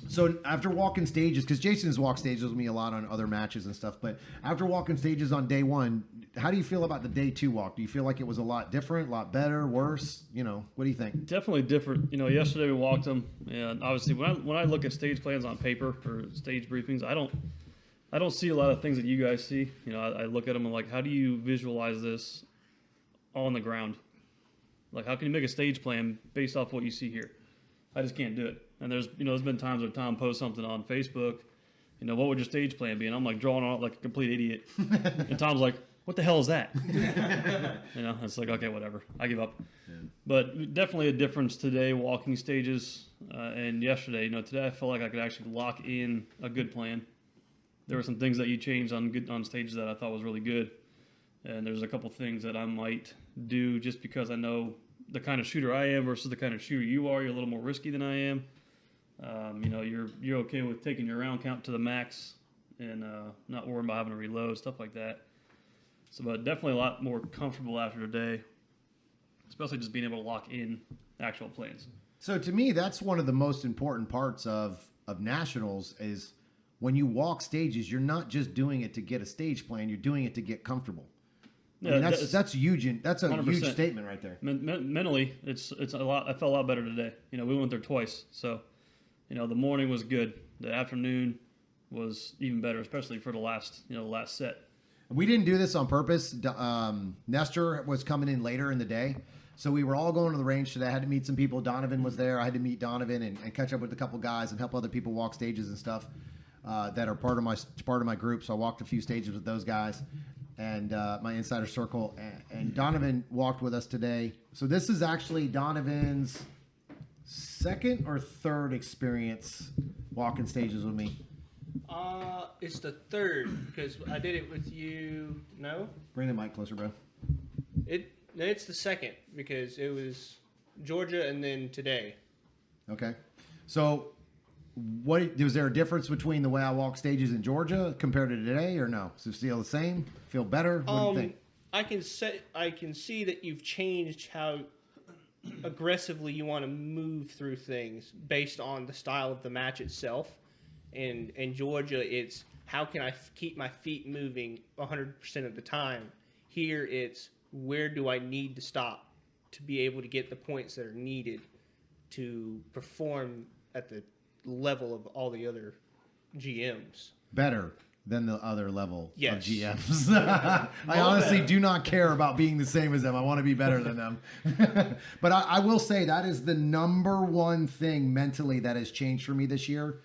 So after walking stages, because Jason has walked stages with me a lot on other matches and stuff, but after walking stages on day 1, how do you feel about the day 2 walk? Do you feel like it was a lot different, a lot better, worse? What do you think? Definitely different. Yesterday we walked them, and obviously when I look at stage plans on paper or stage briefings, I don't see a lot of things that you guys see. I look at them and like, how do you visualize this on the ground? Like, how can you make a stage plan based off what you see here? I just can't do it. And there's been times where Tom posts something on Facebook, what would your stage plan be? And I'm like drawing out like a complete idiot. And Tom's like, what the hell is that? It's like, okay, whatever. I give up. Yeah. But definitely a difference today walking stages and yesterday. Today I felt like I could actually lock in a good plan. There were some things that you changed on stages that I thought was really good. And there's a couple things that I might do just because I know the kind of shooter I am versus the kind of shooter you are. You're a little more risky than I am. You're okay with taking your round count to the max and not worrying about having to reload, stuff like that. So, but definitely a lot more comfortable after today, especially just being able to lock in actual plans. So to me, that's one of the most important parts of nationals is when you walk stages, you're not just doing it to get a stage plan, you're doing it to get comformble. Yeah, that's huge. That's a 100%. huge statement right there. Mentally, it's a lot. I felt a lot better today. We went there twice, so the morning was good. The afternoon was even better, especially for the last set. We didn't do this on purpose. Nestor was coming in later in the day, so we were all going to the range today. I had to meet some people. Donovan was there. I had to meet Donovan and catch up with a couple guys and help other people walk stages and stuff that are part of my group. So I walked a few stages with those guys and my insider circle. And Donovan walked with us today. So this is actually Donovan's second or third experience walking stages with me. It's the third because I did it with you. No, Bring the mic closer, bro. it's the second because it was Georgia and then today. Okay. So, was there a difference between the way I walk stages in Georgia compared to today, or no? So still the same? Feel better? What do you think? I can see that you've changed how aggressively you want to move through things based on the style of the match itself. And in Georgia, it's how can I keep my feet moving 100% of the time. Here, it's where do I need to stop to be able to get the points that are needed to perform at the level of all the other GMs. Better than the other level Yes. of GMs. I honestly do not care about being the same as them. I want to be better than them. But I will say that is the number one thing mentally that has changed for me this year.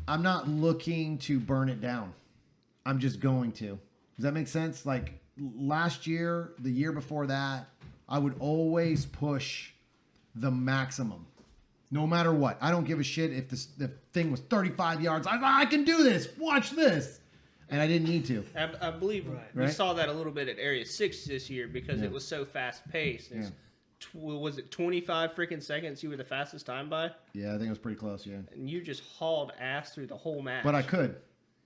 I'm not looking to burn it down. I'm just going to. Does that make sense? Like last year, the year before that, I would always push the maximum. No matter what. I don't give a shit if the thing was 35 yards. I can do this. Watch this. And I didn't need to. I believe we saw that a little bit at Area 6 this year because it was so fast-paced. Was it 25 freaking seconds you were the fastest time by? Yeah, I think it was pretty close, yeah. And you just hauled ass through the whole match. But I could.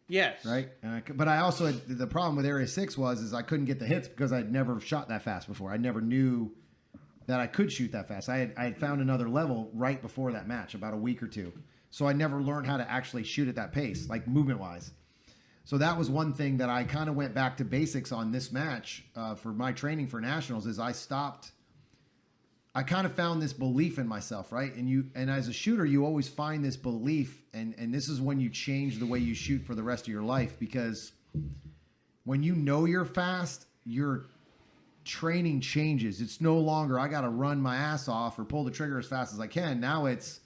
Yes. Right? But I also, the problem with Area 6 is I couldn't get the hits because I'd never shot that fast before. I never knew that I could shoot that fast. I had found another level right before that match, about a week or two. So I never learned how to actually shoot at that pace, like movement-wise. So that was one thing that I kind of went back to basics on this match for my training for Nationals is I kind of found this belief in myself, right? And as a shooter, you always find this belief, and this is when you change the way you shoot for the rest of your life, because when you know you're fast, your training changes. It's no longer I got to run my ass off or pull the trigger as fast as I can. Now it's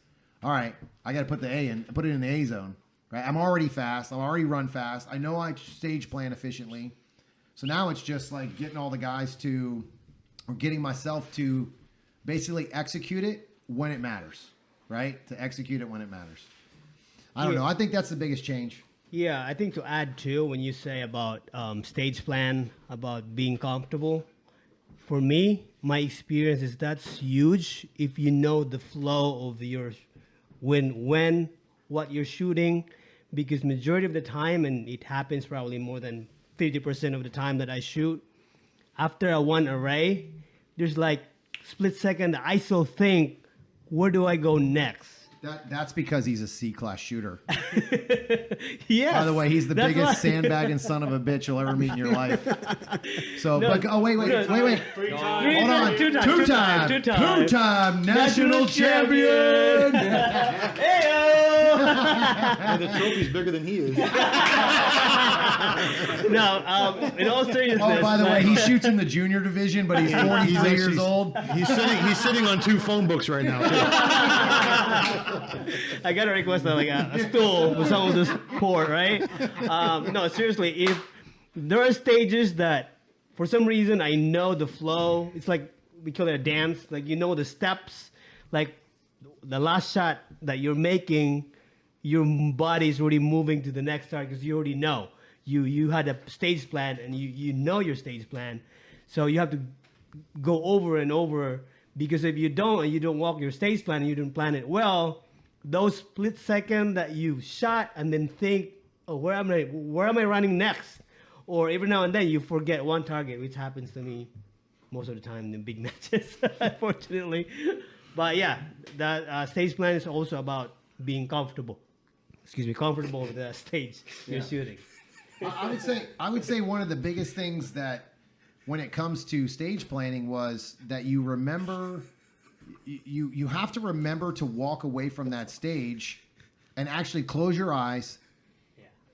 all right. I got to put it in the A zone. Right? I'm already fast. I'm already run fast. I know I stage plan efficiently. So now it's just like getting all the guys to, or getting myself to basically execute it when it matters, right? To execute it when it matters. I don't know. I think that's the biggest change. Yeah, I think to add too, when you say about stage plan, about being comfortable, for me, my experience is that's huge if you know the flow of your when what you're shooting, because majority of the time, and it happens probably more than 50% of the time that I shoot, after a one array, there's like split second I still think, where do I go next? That's because he's a C-class shooter. Yes. By the way, he's the that's biggest why- sandbagging son of a bitch you'll ever meet in your life. So, No, but, oh, wait. Hold on. Two-time Two-time national champion. And the trophy's bigger than he is. No, in all seriousness. Oh, by the way, he shoots in the junior division, but he's 43 years old. He's sitting on 2 phone books right now, too. I gotta request a stool for some of this support, right? No, seriously, if there are stages that for some reason I know the flow, it's like we call it a dance, like you know the steps, like the last shot that you're making, your body's already moving to the next target because you already know. You had a stage plan and you know your stage plan, so you have to go over and over. Because if you don't walk your stage plan and you didn't plan it well, those split second that you shot and then think, oh, where am I running next? Or every now and then you forget one target, which happens to me most of the time in the big matches, unfortunately. But yeah, that stage plan is also about being comfortable. Comfortable with the stage you're shooting. I would say one of the biggest things that when it comes to stage planning was that you remember, you have to remember to walk away from that stage and actually close your eyes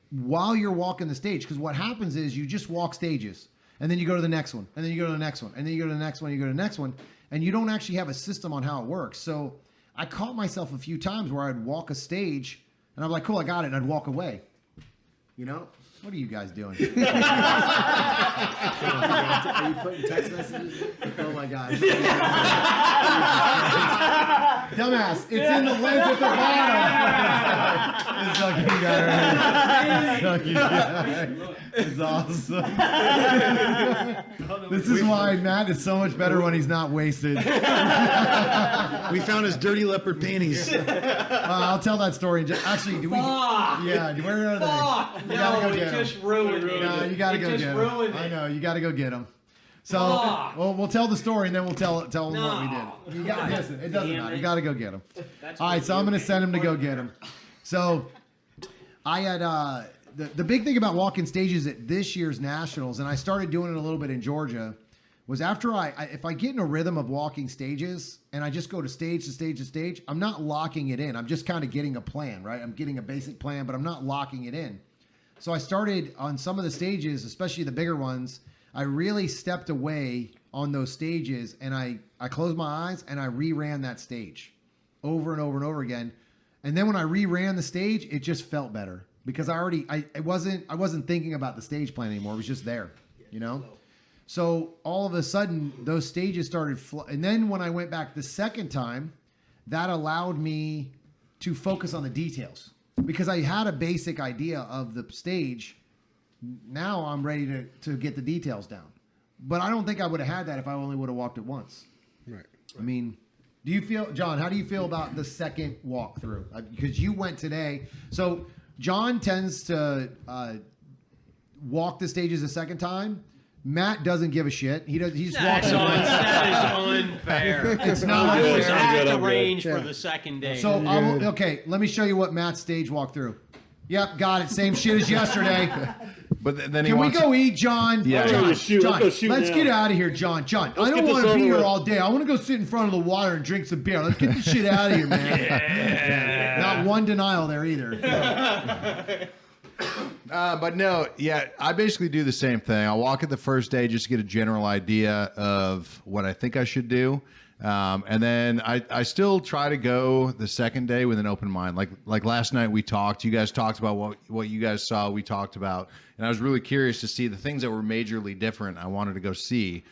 while you're walking the stage. Because what happens is you just walk stages and then you go to the next one and then you go to the next one and then you go to the next one, you go to the next one, and you don't actually have a system on how it works. So I caught myself a few times where I'd walk a stage and I'm like, cool, I got it. And I'd walk away, you know? What are you guys doing? Are you putting text messages? Oh my God. Dumbass, it's in the lens at the bottom. It's fucking guy. It's awesome. This is why Matt is so much better when he's not wasted. We found his dirty leopard panties. I'll tell that story. Actually, do we? Yeah, where are they? You gotta go get them. Just ruined it. No, you gotta go just get ruined them. it. I know, you gotta go get them. So, well, we'll tell the story and then we'll tell them what we did. You gotta listen. It doesn't matter. You gotta go get them. All right, so I'm gonna send him to go get them. So I had the big thing about walking stages at this year's Nationals, and I started doing it a little bit in Georgia, was after if I get in a rhythm of walking stages and I just go to stage to stage to stage, I'm not locking it in. I'm just kind of getting a plan, right? I'm getting a basic plan, but I'm not locking it in. So I started on some of the stages, especially the bigger ones, I really stepped away on those stages and I closed my eyes and I reran that stage over and over and over again. And then when I reran the stage, it just felt better because I wasn't thinking about the stage plan anymore. It was just there, you know? So all of a sudden, those stages started, and then when I went back the second time, that allowed me to focus on the details because I had a basic idea of the stage. Now I'm ready to get the details down. But I don't think I would have had that if I only would have walked it once. Right. I mean, do you feel, John, how do you feel about the second walkthrough? Because you went today. So John tends to walk the stages a second time. Matt doesn't give a shit. He just walks it once. That is unfair. It's not I was unfair. at the I'm good. range for the second day. So, okay, let me show you what Matt's stage walked through. Yep, got it. Same shit as yesterday. But then he Can we wants go eat, John? Yeah. John, Let's shoot. John, Let's go shoot let's now. get out of here, John. John, I Let's don't get want this to be over here with. all day. I want to go sit in front of the water and drink some beer. Let's get this shit out of here, man. Yeah. Not one denial there either. But no, yeah, I basically do the same thing. I'll walk it the first day just to get a general idea of what I think I should do. And then I still try to go the second day with an open mind. Like last night we talked. You guys talked about what you guys saw. We talked about, and I was really curious to see the things that were majorly different. I wanted to go see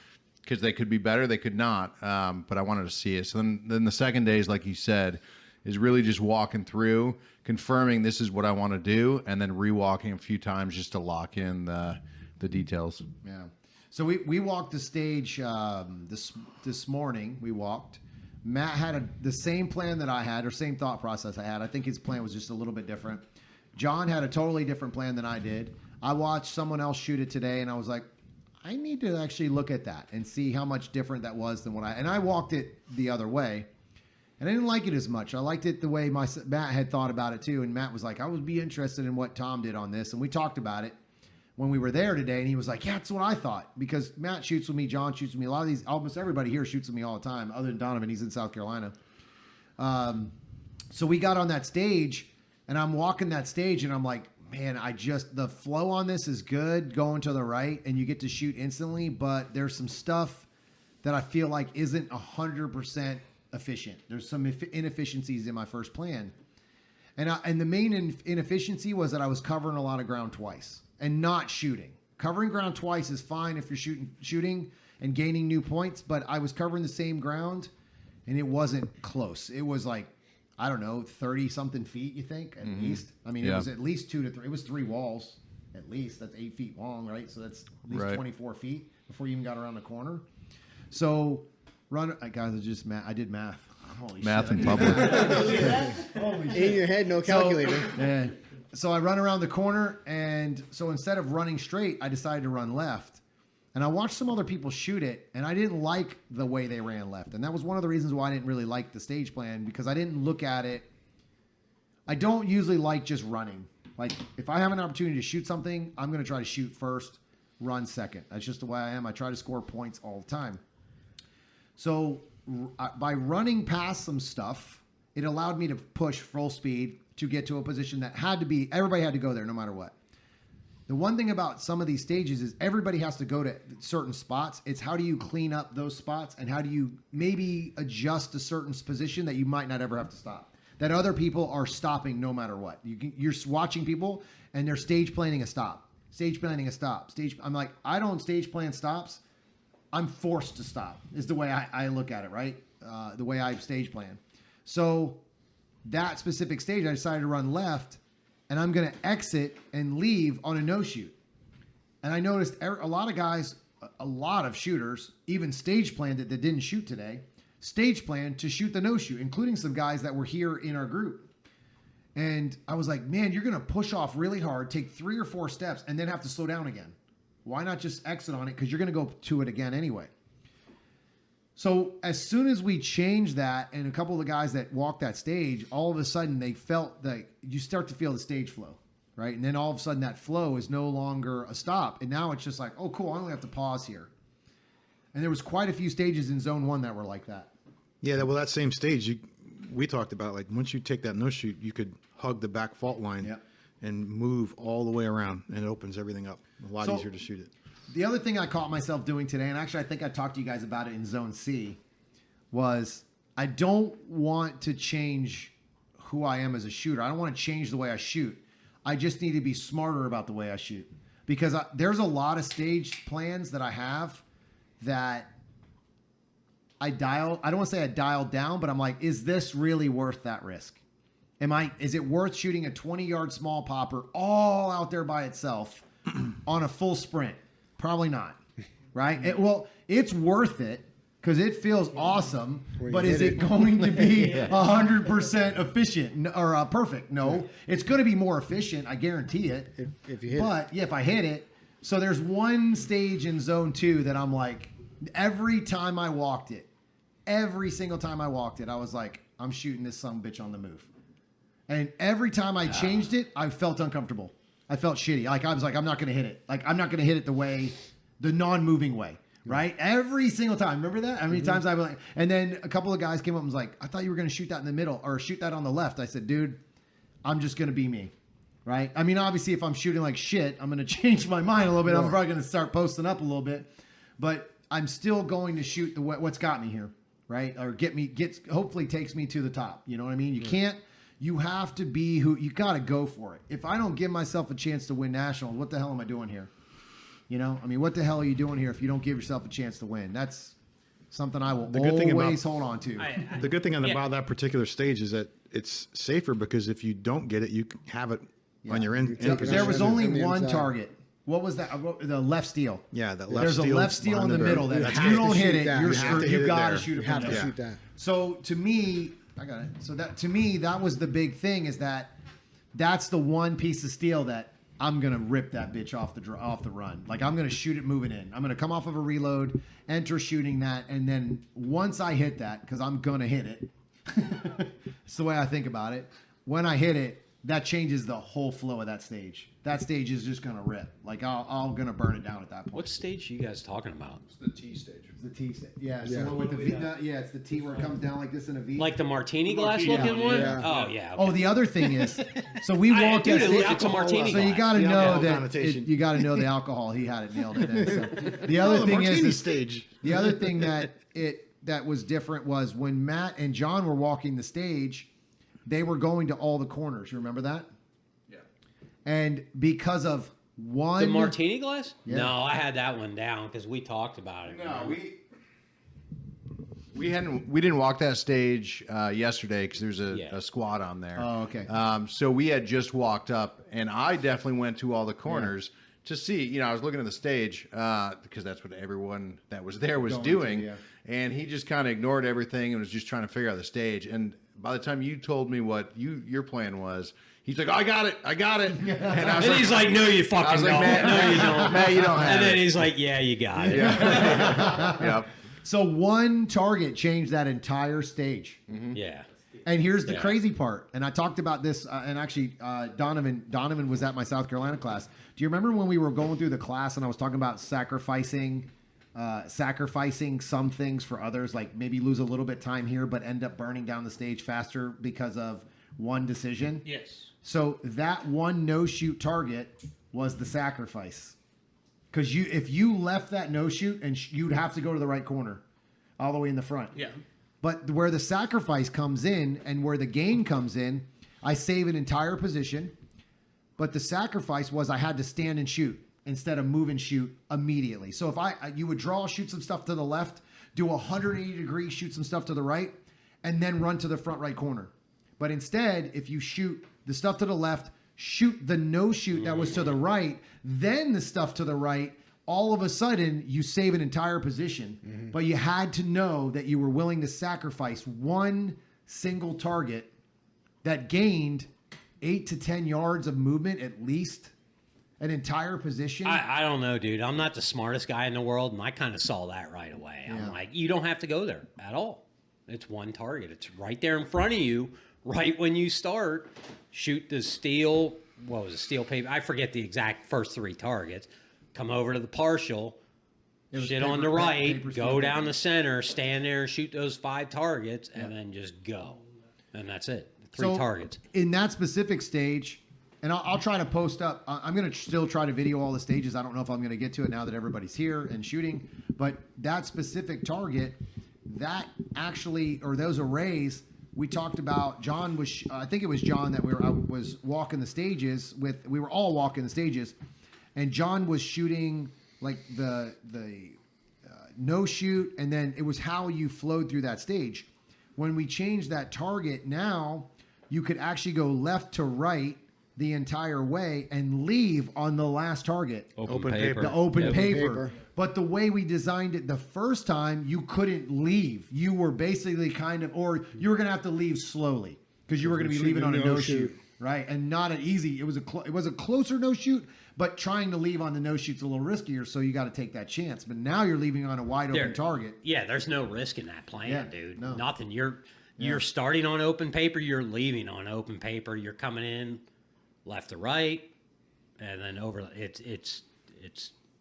because they could be better, they could not. But I wanted to see it. So then the second day is like you said, is really just walking through, confirming this is what I want to do, and then re-walking a few times just to lock in the details. Yeah. So we walked the stage this morning. We walked. Matt had the same plan that I had, or same thought process I had. I think his plan was just a little bit different. John had a totally different plan than I did. I watched someone else shoot it today, and I was like, I need to actually look at that and see how much different that was than what and I walked it the other way. And I didn't like it as much. I liked it the way Matt had thought about it too. And Matt was like, I would be interested in what Tom did on this. And we talked about it when we were there today. And he was like, yeah, that's what I thought. Because Matt shoots with me, John shoots with me. A lot of these, almost everybody here shoots with me all the time, other than Donovan. He's in South Carolina. So we got on that stage, and I'm walking that stage, and I'm like, man, the flow on this is good going to the right, and you get to shoot instantly. But there's some stuff that I feel like isn't 100% efficient. There's some inefficiencies in my first plan. And the main inefficiency was that I was covering a lot of ground twice and not shooting. Covering ground twice is fine if you're shooting and gaining new points, but I was covering the same ground and it wasn't close. It was like, I don't know, 30 something feet, you think, at least? I mean, it was at least 2 to 3. It was 3 walls, at least. That's 8 feet long, right? So that's at least 24 feet before you even got around the corner. So, guys, I did math. Holy Math shit, in public. In your head, no calculator. Yeah. So I run around the corner, and so instead of running straight, I decided to run left. And I watched some other people shoot it, and I didn't like the way they ran left. And that was one of the reasons why I didn't really like the stage plan, because I didn't look at it. I don't usually like just running. Like, if I have an opportunity to shoot something, I'm going to try to shoot first, run second. That's just the way I am. I try to score points all the time. So by running past some stuff, it allowed me to push full speed to get to a position that everybody had to go there no matter what. The one thing about some of these stages is everybody has to go to certain spots. It's how do you clean up those spots, and how do you maybe adjust a certain position that you might not ever have to stop, that other people are stopping no matter what. You're watching people and they're stage planning a stop. I'm like, I don't stage plan stops. I'm forced to stop is the way I look at it, right? The way I stage plan. So that specific stage, I decided to run left, and I'm going to exit and leave on a no-shoot. And I noticed a lot of guys, a lot of shooters, even stage planned it that didn't shoot today, stage planned to shoot the no-shoot, including some guys that were here in our group. And I was like, man, you're going to push off really hard, take 3 or 4 steps, and then have to slow down again. Why not just exit on it? Because you're going to go to it again anyway. So as soon as we changed that, and a couple of the guys that walked that stage, all of a sudden they felt like you start to feel the stage flow, right? And then all of a sudden that flow is no longer a stop. And now it's just like, oh, cool, I only have to pause here. And there was quite a few stages in zone 1 that were like that. Yeah, that same stage we talked about, like once you take that no shoot, you could hug the back fault line Yep. and move all the way around, and it opens everything up. A lot easier to shoot it. The other thing I caught myself doing today, and actually I think I talked to you guys about it in zone C, was I don't want to change who I am as a shooter. I don't want to change the way I shoot. I just need to be smarter about the way I shoot. Because there's a lot of stage plans that I have that I don't want to say I dialed down, but I'm like, is this really worth that risk? Is it worth shooting a 20-yard small popper all out there by itself on a full sprint? Probably not, right? It's worth it because it feels awesome, but is it going to be 100% efficient or perfect? No, it's going to be more efficient. I guarantee it. If you hit But yeah, if I hit it. So there's one stage in zone 2 that I'm like, every time I walked it, every single time I walked it, I was like, I'm shooting this son of a bitch on the move. And every time I changed it, I felt uncomfortable. I felt shitty. Like I was like, I'm not going to hit it. Like I'm not going to hit it the non-moving way, right? Every single time. Remember that? How many times I was like, and then a couple of guys came up and was like, I thought you were going to shoot that in the middle or shoot that on the left. I said, dude, I'm just going to be me, right? I mean, obviously, if I'm shooting like shit, I'm going to change my mind a little bit. I'm probably going to start posting up a little bit, but I'm still going to shoot what's got me here, right? Or hopefully takes me to the top. You know what I mean? You have to be you got to go for it. If I don't give myself a chance to win nationals, what the hell am I doing here? You know, I mean, what the hell are you doing here if you don't give yourself a chance to win? That's something I will always hold on to. The good thing about that particular stage is that it's safer because if you don't get it, you can have it on your end position. There was only one target. What was that? The left steel. Yeah, that left There's steel. a left steel in the middle that if have you to don't hit shoot it, that. you're You have screwed. to hit You it got to there. shoot it. You have from to there. shoot that. So to me, I got it. So that to me, that was the big thing is that's the one piece of steel that I'm gonna rip that bitch off the run. Like I'm gonna shoot it moving in. I'm gonna come off of a reload, enter shooting that, and then once I hit that, because I'm gonna hit it. It's the way I think about it. When I hit it, that changes the whole flow of that stage. That stage is just gonna rip. Like I'm gonna burn it down at that point. What stage are you guys talking about? It's the T stage. The T stage. Yeah, it's the one with the V. Yeah, it's the T where it comes down like this in a V. Like the martini glass looking one? yeah. Oh, yeah. Oh, the other thing is, so we walked dude, that it- stage. it's a martini So you glass. got to The know alcohol that connotation. you got to know the alcohol. He had it nailed. So the other the thing martini is stage. the other thing that was different was when Matt and John were walking the stage, they were going to all the corners. You remember that? Yeah. And because of one The martini glass? Yeah. No, I had that one down because we talked about it. No, we didn't walk that stage yesterday because there's a squad on there. Oh, okay. So we had just walked up, and I definitely went to all the corners to see. You know, I was looking at the stage because that's what everyone that was there was Going to, doing, yeah. and he just kind of ignored everything and was just trying to figure out the stage. And by the time you told me what your plan was, he's like, I got it. And I was And he's like, no, you I fucking was like, don't. Matt, No, you don't. Matt, you don't have And then it. he's like, yeah, you got it. Yep. So one target changed that entire stage. Yeah. And here's the Yeah. crazy part. And I talked about this, and actually, Donovan was at my South Carolina class. Do you remember when we were going through the class and I was talking about sacrificing some things for others, like maybe lose a little bit time here, but end up burning down the stage faster because of one decision? Yes. So that one no-shoot target was the sacrifice. Because if you left that no-shoot, and you'd have to go to the right corner, all the way in the front. Yeah. But where the sacrifice comes in and where the gain comes in, I save an entire position. But the sacrifice was I had to stand and shoot instead of move and shoot immediately. So if you would draw, shoot some stuff to the left, do 180 degrees, shoot some stuff to the right, and then run to the front right corner. But instead, if you shoot the stuff to the left, shoot the no-shoot that was to the right, then the stuff to the right, all of a sudden you save an entire position. But you had to know that you were willing to sacrifice one single target that gained 8 to 10 yards of movement at least. an entire position. I don't know, dude. I'm not the smartest guy in the world, and I kind of saw that right away. Yeah. I'm like, you don't have to go there at all. It's one target. It's right there in front of you, right when you start. Shoot the steel, what was it, steel paper? I forget the exact first 3 targets. Come over to the partial, was shit paper, on the paper, right, paper, go steel, down paper. the center, stand there, shoot those 5 targets, and then just go. And that's it. 3 targets. In that specific stage, and I'll try to post up. I'm going to still try to video all the stages. I don't know if I'm going to get to it now that everybody's here and shooting. But that specific target, that actually, or those arrays, we talked about. John was, I think it was John that I was walking the stages with. We were all walking the stages, and John was shooting like the no shoot, and then it was how you flowed through that stage. When we changed that target, now you could actually go left to right the entire way and leave on the last target. Open paper. The open paper. paper. But the way we designed it the first time, you couldn't leave. You were basically kind of, or you were going to have to leave slowly because you were going to be leaving on a no shoot, right? And not an easy. It was a closer no shoot, but trying to leave on the no shoot's a little riskier, so you got to take that chance. But now you're leaving on a wide open target. Yeah, there's no risk in that plan, Yeah, dude. no. Nothing. You're starting on open paper. You're leaving on open paper. You're coming in left to right, and then over. It's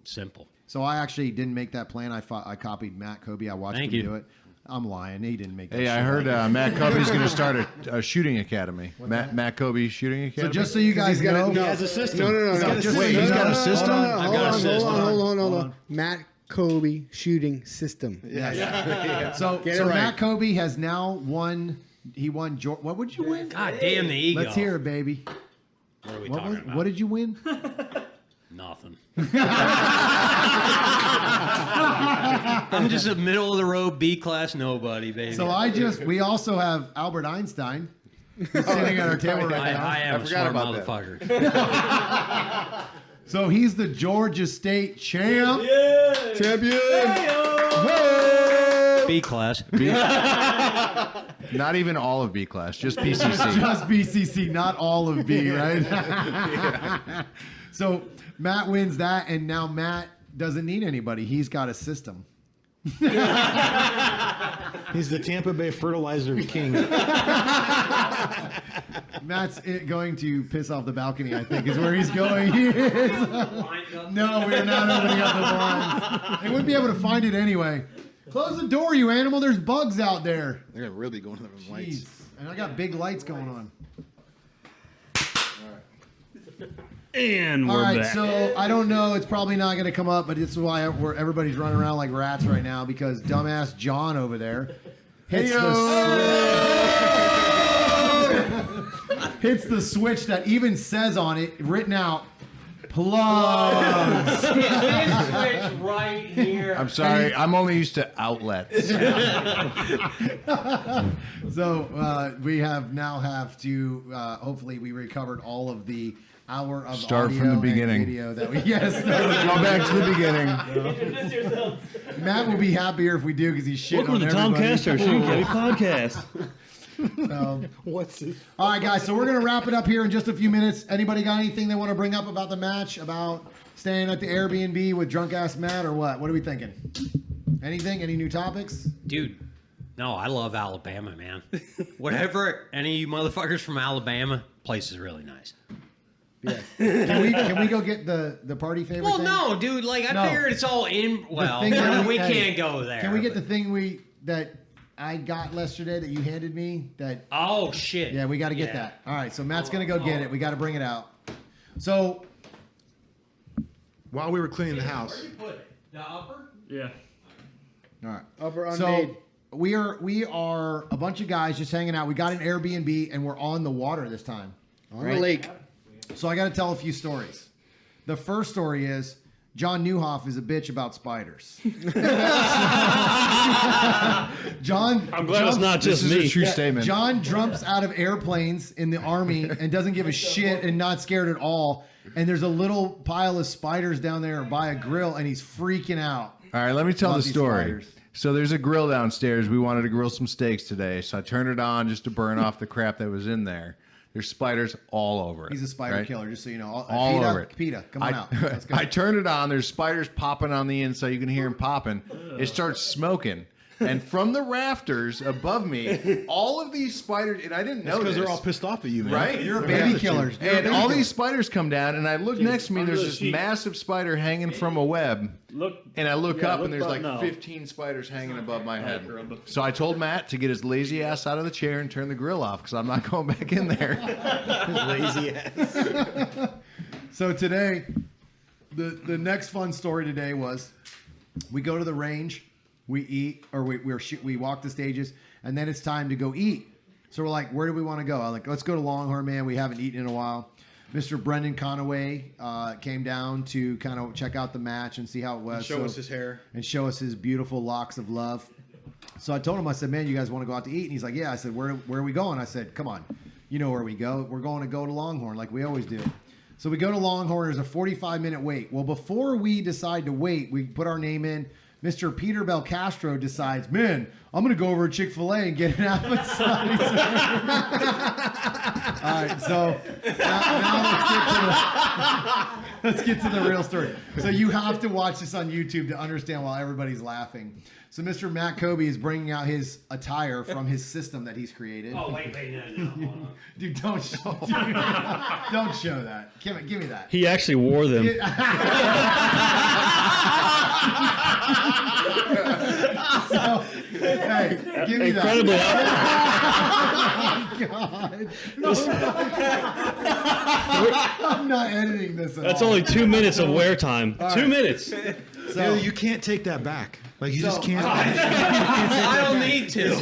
simple. So I actually didn't make that plan. I copied Matt Kobe. I watched Thank him you. do it. I'm lying. He didn't make that. Hey, I shit heard up. Matt Kobe's going to start a shooting academy. Matt Kobe shooting So academy. just so you guys know, no. has a system. No. just Wait, so he's you got know- a system? Hold on. Matt Kobe shooting system. Yes. So Get it right. Matt Kobe has now won. He won. What would you win? God damn the ego. Let's hear it, baby. What are we What, talking about? what did you win? Nothing. I'm just a middle of the road B class nobody, baby. So we also have Albert Einstein who's sitting at our table right now. I am a forgot smart about that. motherfucker. So he's the Georgia State champ. Champion. B class. Not even all of B class, just PCC. Just BCC, not all of B, right? So Matt wins that, and now Matt doesn't need anybody. He's got a system. He's the Tampa Bay fertilizer king. Matt's going to piss off the balcony, I think, is where he's going. He is. No, we're not opening up the blinds. They wouldn't be able to find it anyway. Close the door, you animal. There's bugs out there. They're gonna really go into the lights. Jeez. And I got big lights going on. And All we're right, back. so I don't know. It's probably not going to come up, but it's why everybody's running around like rats right now because dumbass John over there hits the switch that even says on it, written out, plugs. right here. I'm sorry, I'm only used to outlets. So we now have to hopefully we recovered all of the hour of Start audio from the and beginning. video that we yes. Go back to the beginning. Matt will be happier if we do because he's shitting Welcome on to Tom everybody. Castor Shooting Caddy Podcast. What's this? All right, guys. So we're gonna wrap it up here in just a few minutes. Anybody got anything they want to bring up about the match? About staying at the Airbnb with drunk ass Matt, or what? What are we thinking? Anything? Any new topics? Dude, no, I love Alabama, man. Whatever, any of you motherfuckers from Alabama, place is really nice. Yes. Can we go get the party favor? Well, thing? no, dude, like, I No. figured it's all in, well, thing that we hey, can't go there. Can we get the but- thing that I got yesterday that you handed me? That Oh, shit. yeah, we got to get Yeah. that. All right, so Matt's gonna go get it. We got to bring it out. So While we were cleaning the house, Where you put it? The upper? Yeah. all right. Upper So unmade. we are a bunch of guys just hanging out. We got an Airbnb and we're on the water this time. On the lake. So I got to tell a few stories. The first story is John Newhoff is a bitch about spiders. John, I'm glad it's not This just is me. a true statement. John jumps out of airplanes in the army and doesn't give a shit and not scared at all. And there's a little pile of spiders down there by a grill, and he's freaking out. All right, let me tell About the these story. spiders. So there's a grill downstairs. We wanted to grill some steaks today, so I turned it on just to burn off the crap that was in there. There's spiders all over it. He's a spider right? killer, just so you know. All PETA, over it. PETA, come on out. Let's go. I turned it on. There's spiders popping on the inside. You can hear them popping. It starts smoking. And from the rafters above me, all of these spiders, and I didn't know Because this. they're all pissed off at you, man. Right? You're a baby killer. And all these spiders come down, and I look next to me, and there's this massive spider hanging from a web. And I look up, and there's like 15 spiders hanging above my head. So I told Matt to get his lazy ass out of the chair and turn the grill off, because I'm not going back in there. Lazy ass. So today, the next fun story today was we go to the range, we eat, or we walk the stages, and then it's time to go eat. So we're like, where do we want to go? I'm like, let's go to Longhorn, man. We haven't eaten in a while. Mr. Brendan Conaway came down to kind of check out the match and see how it was. And show us his hair. And show us his beautiful locks of love. So I told him, I said, man, you guys want to go out to eat? And he's like, yeah. I said, where are we going? I said, come on. You know where we go. We're going to go to Longhorn like we always do. So we go to Longhorn. There's a 45-minute wait. Well, before we decide to wait, we put our name in. Mr. Peter Belcastro decides, man, I'm going to go over to Chick-fil-A and get an appetizer. All right, so now let's get to the real story. So you have to watch this on YouTube to understand why everybody's laughing. So Mr. Matt Kobe is bringing out his attire from his system that he's created. Oh, wait, no. Hold on. Dude, don't show that. Give me that. He actually wore them. So, hey, give me Incredibly. that. Oh, God. I'm not editing this at That's all. only 2 minutes of wear time. 2 minutes. So, You can't take that back. Like, you just can't. I don't need to.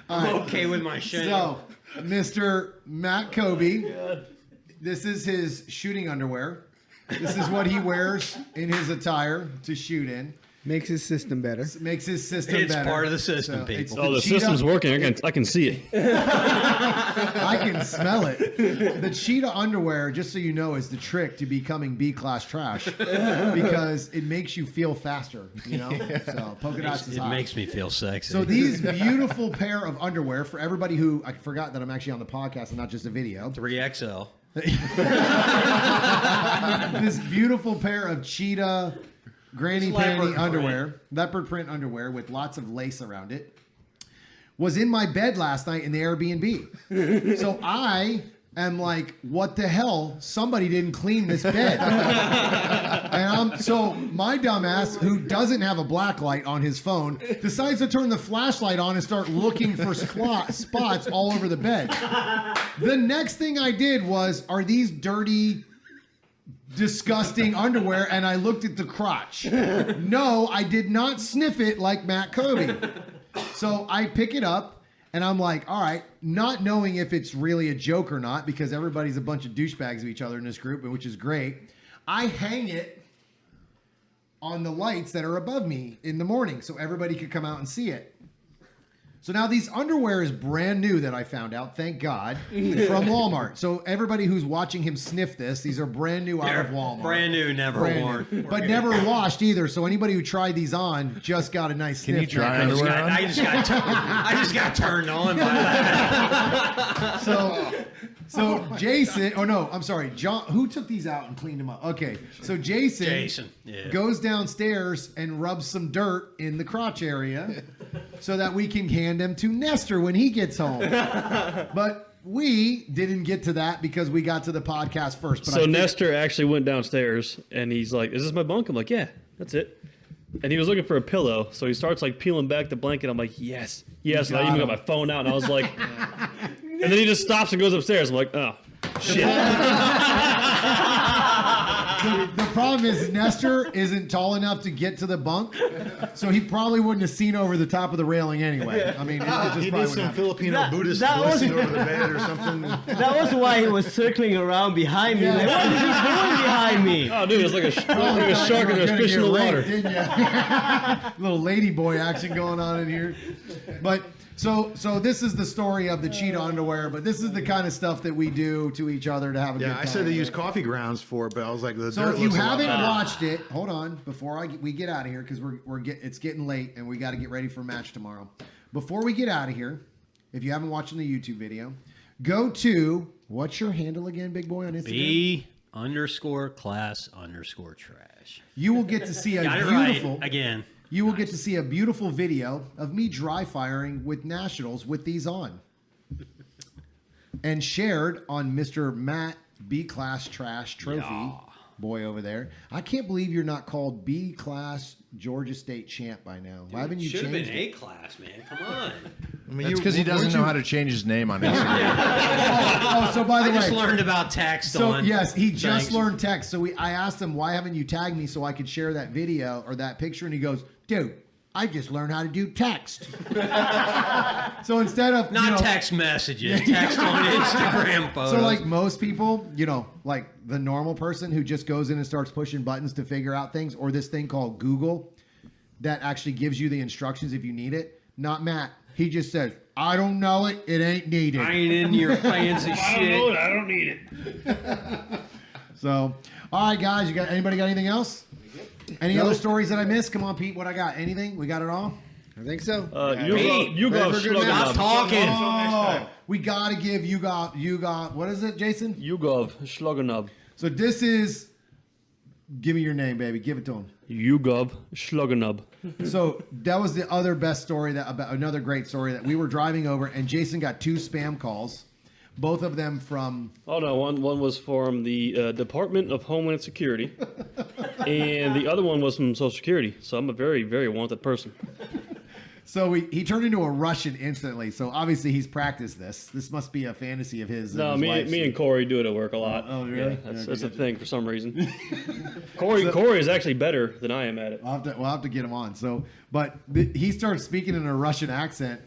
I'm okay with my shit. so, Mr. Matt Kobe, this is his shooting underwear. This is what he wears in his attire to shoot in. Makes his system better. Makes his system It's better. part of the system, So people. it's Oh, the cheetah- system's working. I can see it. I can smell it. The cheetah underwear, just so you know, is the trick to becoming B-class trash because it makes you feel faster, you know? So polka dots is It hot. makes me feel sexy. So these beautiful pair of underwear, for everybody who, I forgot that I'm actually on the podcast and not just a video. 3XL. This beautiful pair of cheetah granny It's leopard panty print. underwear, leopard print underwear with lots of lace around it, was in my bed last night in the Airbnb. So I am like, what the hell? Somebody didn't clean this bed. And so my dumbass, who doesn't have a black light on his phone, decides to turn the flashlight on and start looking for spots all over the bed. The next thing I did was, are these dirty, disgusting underwear? And I looked at the crotch. No, I did not sniff it like Matt Kobe. So I pick it up and I'm like, all right, not knowing if it's really a joke or not, because everybody's a bunch of douchebags of each other in this group, which is great. I hang it on the lights that are above me in the morning so everybody could come out and see it. So now these underwear is brand new that I found out, thank God, from Walmart. So everybody who's watching him sniff this, these are brand new out of Walmart. Brand new, never Brand worn. new. But never washed either. So anybody who tried these on just got a nice sniff. you try I just underwear on? I just got turned on by that. So Jason, oh no, I'm sorry, John, who took these out and cleaned them up? Okay, so Jason yeah. goes downstairs and rubs some dirt in the crotch area so that we can hand them to Nestor when he gets home. But we didn't get to that because we got to the podcast first. But So Nestor actually went downstairs and he's like, "Is this my bunk?" I'm like, "Yeah, that's it." And he was looking for a pillow, so he starts like peeling back the blanket. I'm like, "Yes." And I even got my phone out and I was like, and then he just stops and goes upstairs. I'm like, "Oh, shit." The problem is Nestor isn't tall enough to get to the bunk, so he probably wouldn't have seen over the top of the railing anyway. I mean, it just He probably did wouldn't some happen. Filipino Buddhist that was- blessing over the bed or something. That was why he was circling around behind me. Like, what is he doing behind me? Oh, dude, it's like a Thought shark you and were a gonna fish in get the raped, water. didn't you? Little lady boy action going on in here. But so this is the story of the cheetah underwear, but this is the kind of stuff that we do to each other to have a good Yeah, time. I said they use coffee grounds for it, but I was like, the So dirt if you looks a lot haven't better. watched it, hold on before we get out of here because it's getting late and we got to get ready for a match tomorrow. Before we get out of here, if you haven't watched the YouTube video, go to, what's your handle again, big boy, on Instagram? B_class_trash. You will get to see a Got it beautiful, right again. you will get to see a beautiful video of me dry firing with Nationals with these on. And shared on Mr. Matt B-Class Trash Trophy, boy over there. I can't believe you're not called B-Class Georgia State champ by now. Why haven't you Should changed have been it? A-class, man. Come on. I mean, That's because he doesn't know how to change his name on Instagram. Oh, so by the I way, just learned about text so on. yes, he just Thanks. learned text. So I asked him, why haven't you tagged me so I could share that video or that picture? And he goes, dude, I just learned how to do text. So instead of Not text messages, text on Instagram photos. So like most people, like the normal person who just goes in and starts pushing buttons to figure out things, or this thing called Google that actually gives you the instructions if you need it. Not Matt. He just says, I don't know it. It ain't needed. I ain't in your fancy shit. I don't need it. So, all right, guys. Anybody got anything else? Any other stories that I missed? Come on, Pete. What I got? Anything? We got it all? I think so. You go Stop talking. Oh, we got to give you got, what is it, Jason? Yugov Schloganub. So this is, give me your name, baby. Give it to him. Yugov Schloganub. So that was the other best story about another great story that we were driving over and Jason got 2 spam calls, both of them from. Oh no, one was from the Department of Homeland Security, and the other one was from Social Security. So I'm a very, very wanted person. So he turned into a Russian instantly. So obviously he's practiced this. This must be a fantasy of his. No, and his wife's. me and Corey do it at work a lot. Oh, really? Yeah, that's a thing for some reason. Corey is actually better than I am at it. We'll have to get him on. So, but he starts speaking in a Russian accent,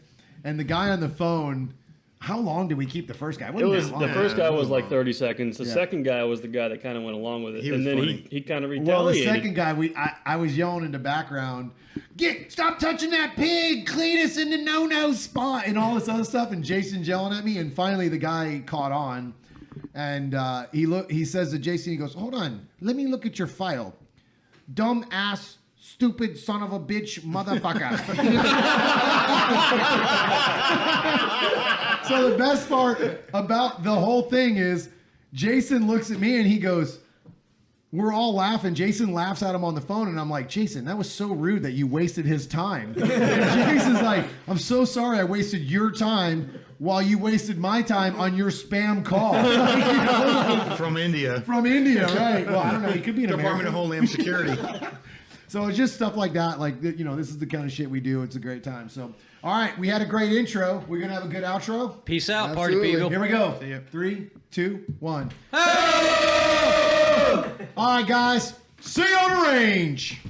and the guy on the phone. How long did we keep the first guy? It was the first guy was like 30 seconds. The Yeah. second guy was the guy that kind of went along with it, He was and then funny. he kind of Well, retaliated. the second guy, I was yelling in the background, stop touching that pig, clean us in the no spot, and all this other stuff. And Jason's yelling at me, and finally the guy caught on, and he says to Jason, he goes, hold on, let me look at your file, dumb ass, stupid son of a bitch, motherfucker. So the best part about the whole thing is Jason looks at me and he goes, we're all laughing. Jason laughs at him on the phone, and I'm like, Jason, that was so rude that you wasted his time. And Jason's like, I'm so sorry I wasted your time while you wasted my time on your spam call. From India. From India, right. Well, I don't know. He could be an Department of American. Homeland Security. So it's just stuff like that. Like, this is the kind of shit we do. It's a great time. So, all right, we had a great intro. We're going to have a good outro. Peace out, Absolutely. party people. Here we go. 3, 2, 1. All right, guys. See you on the range.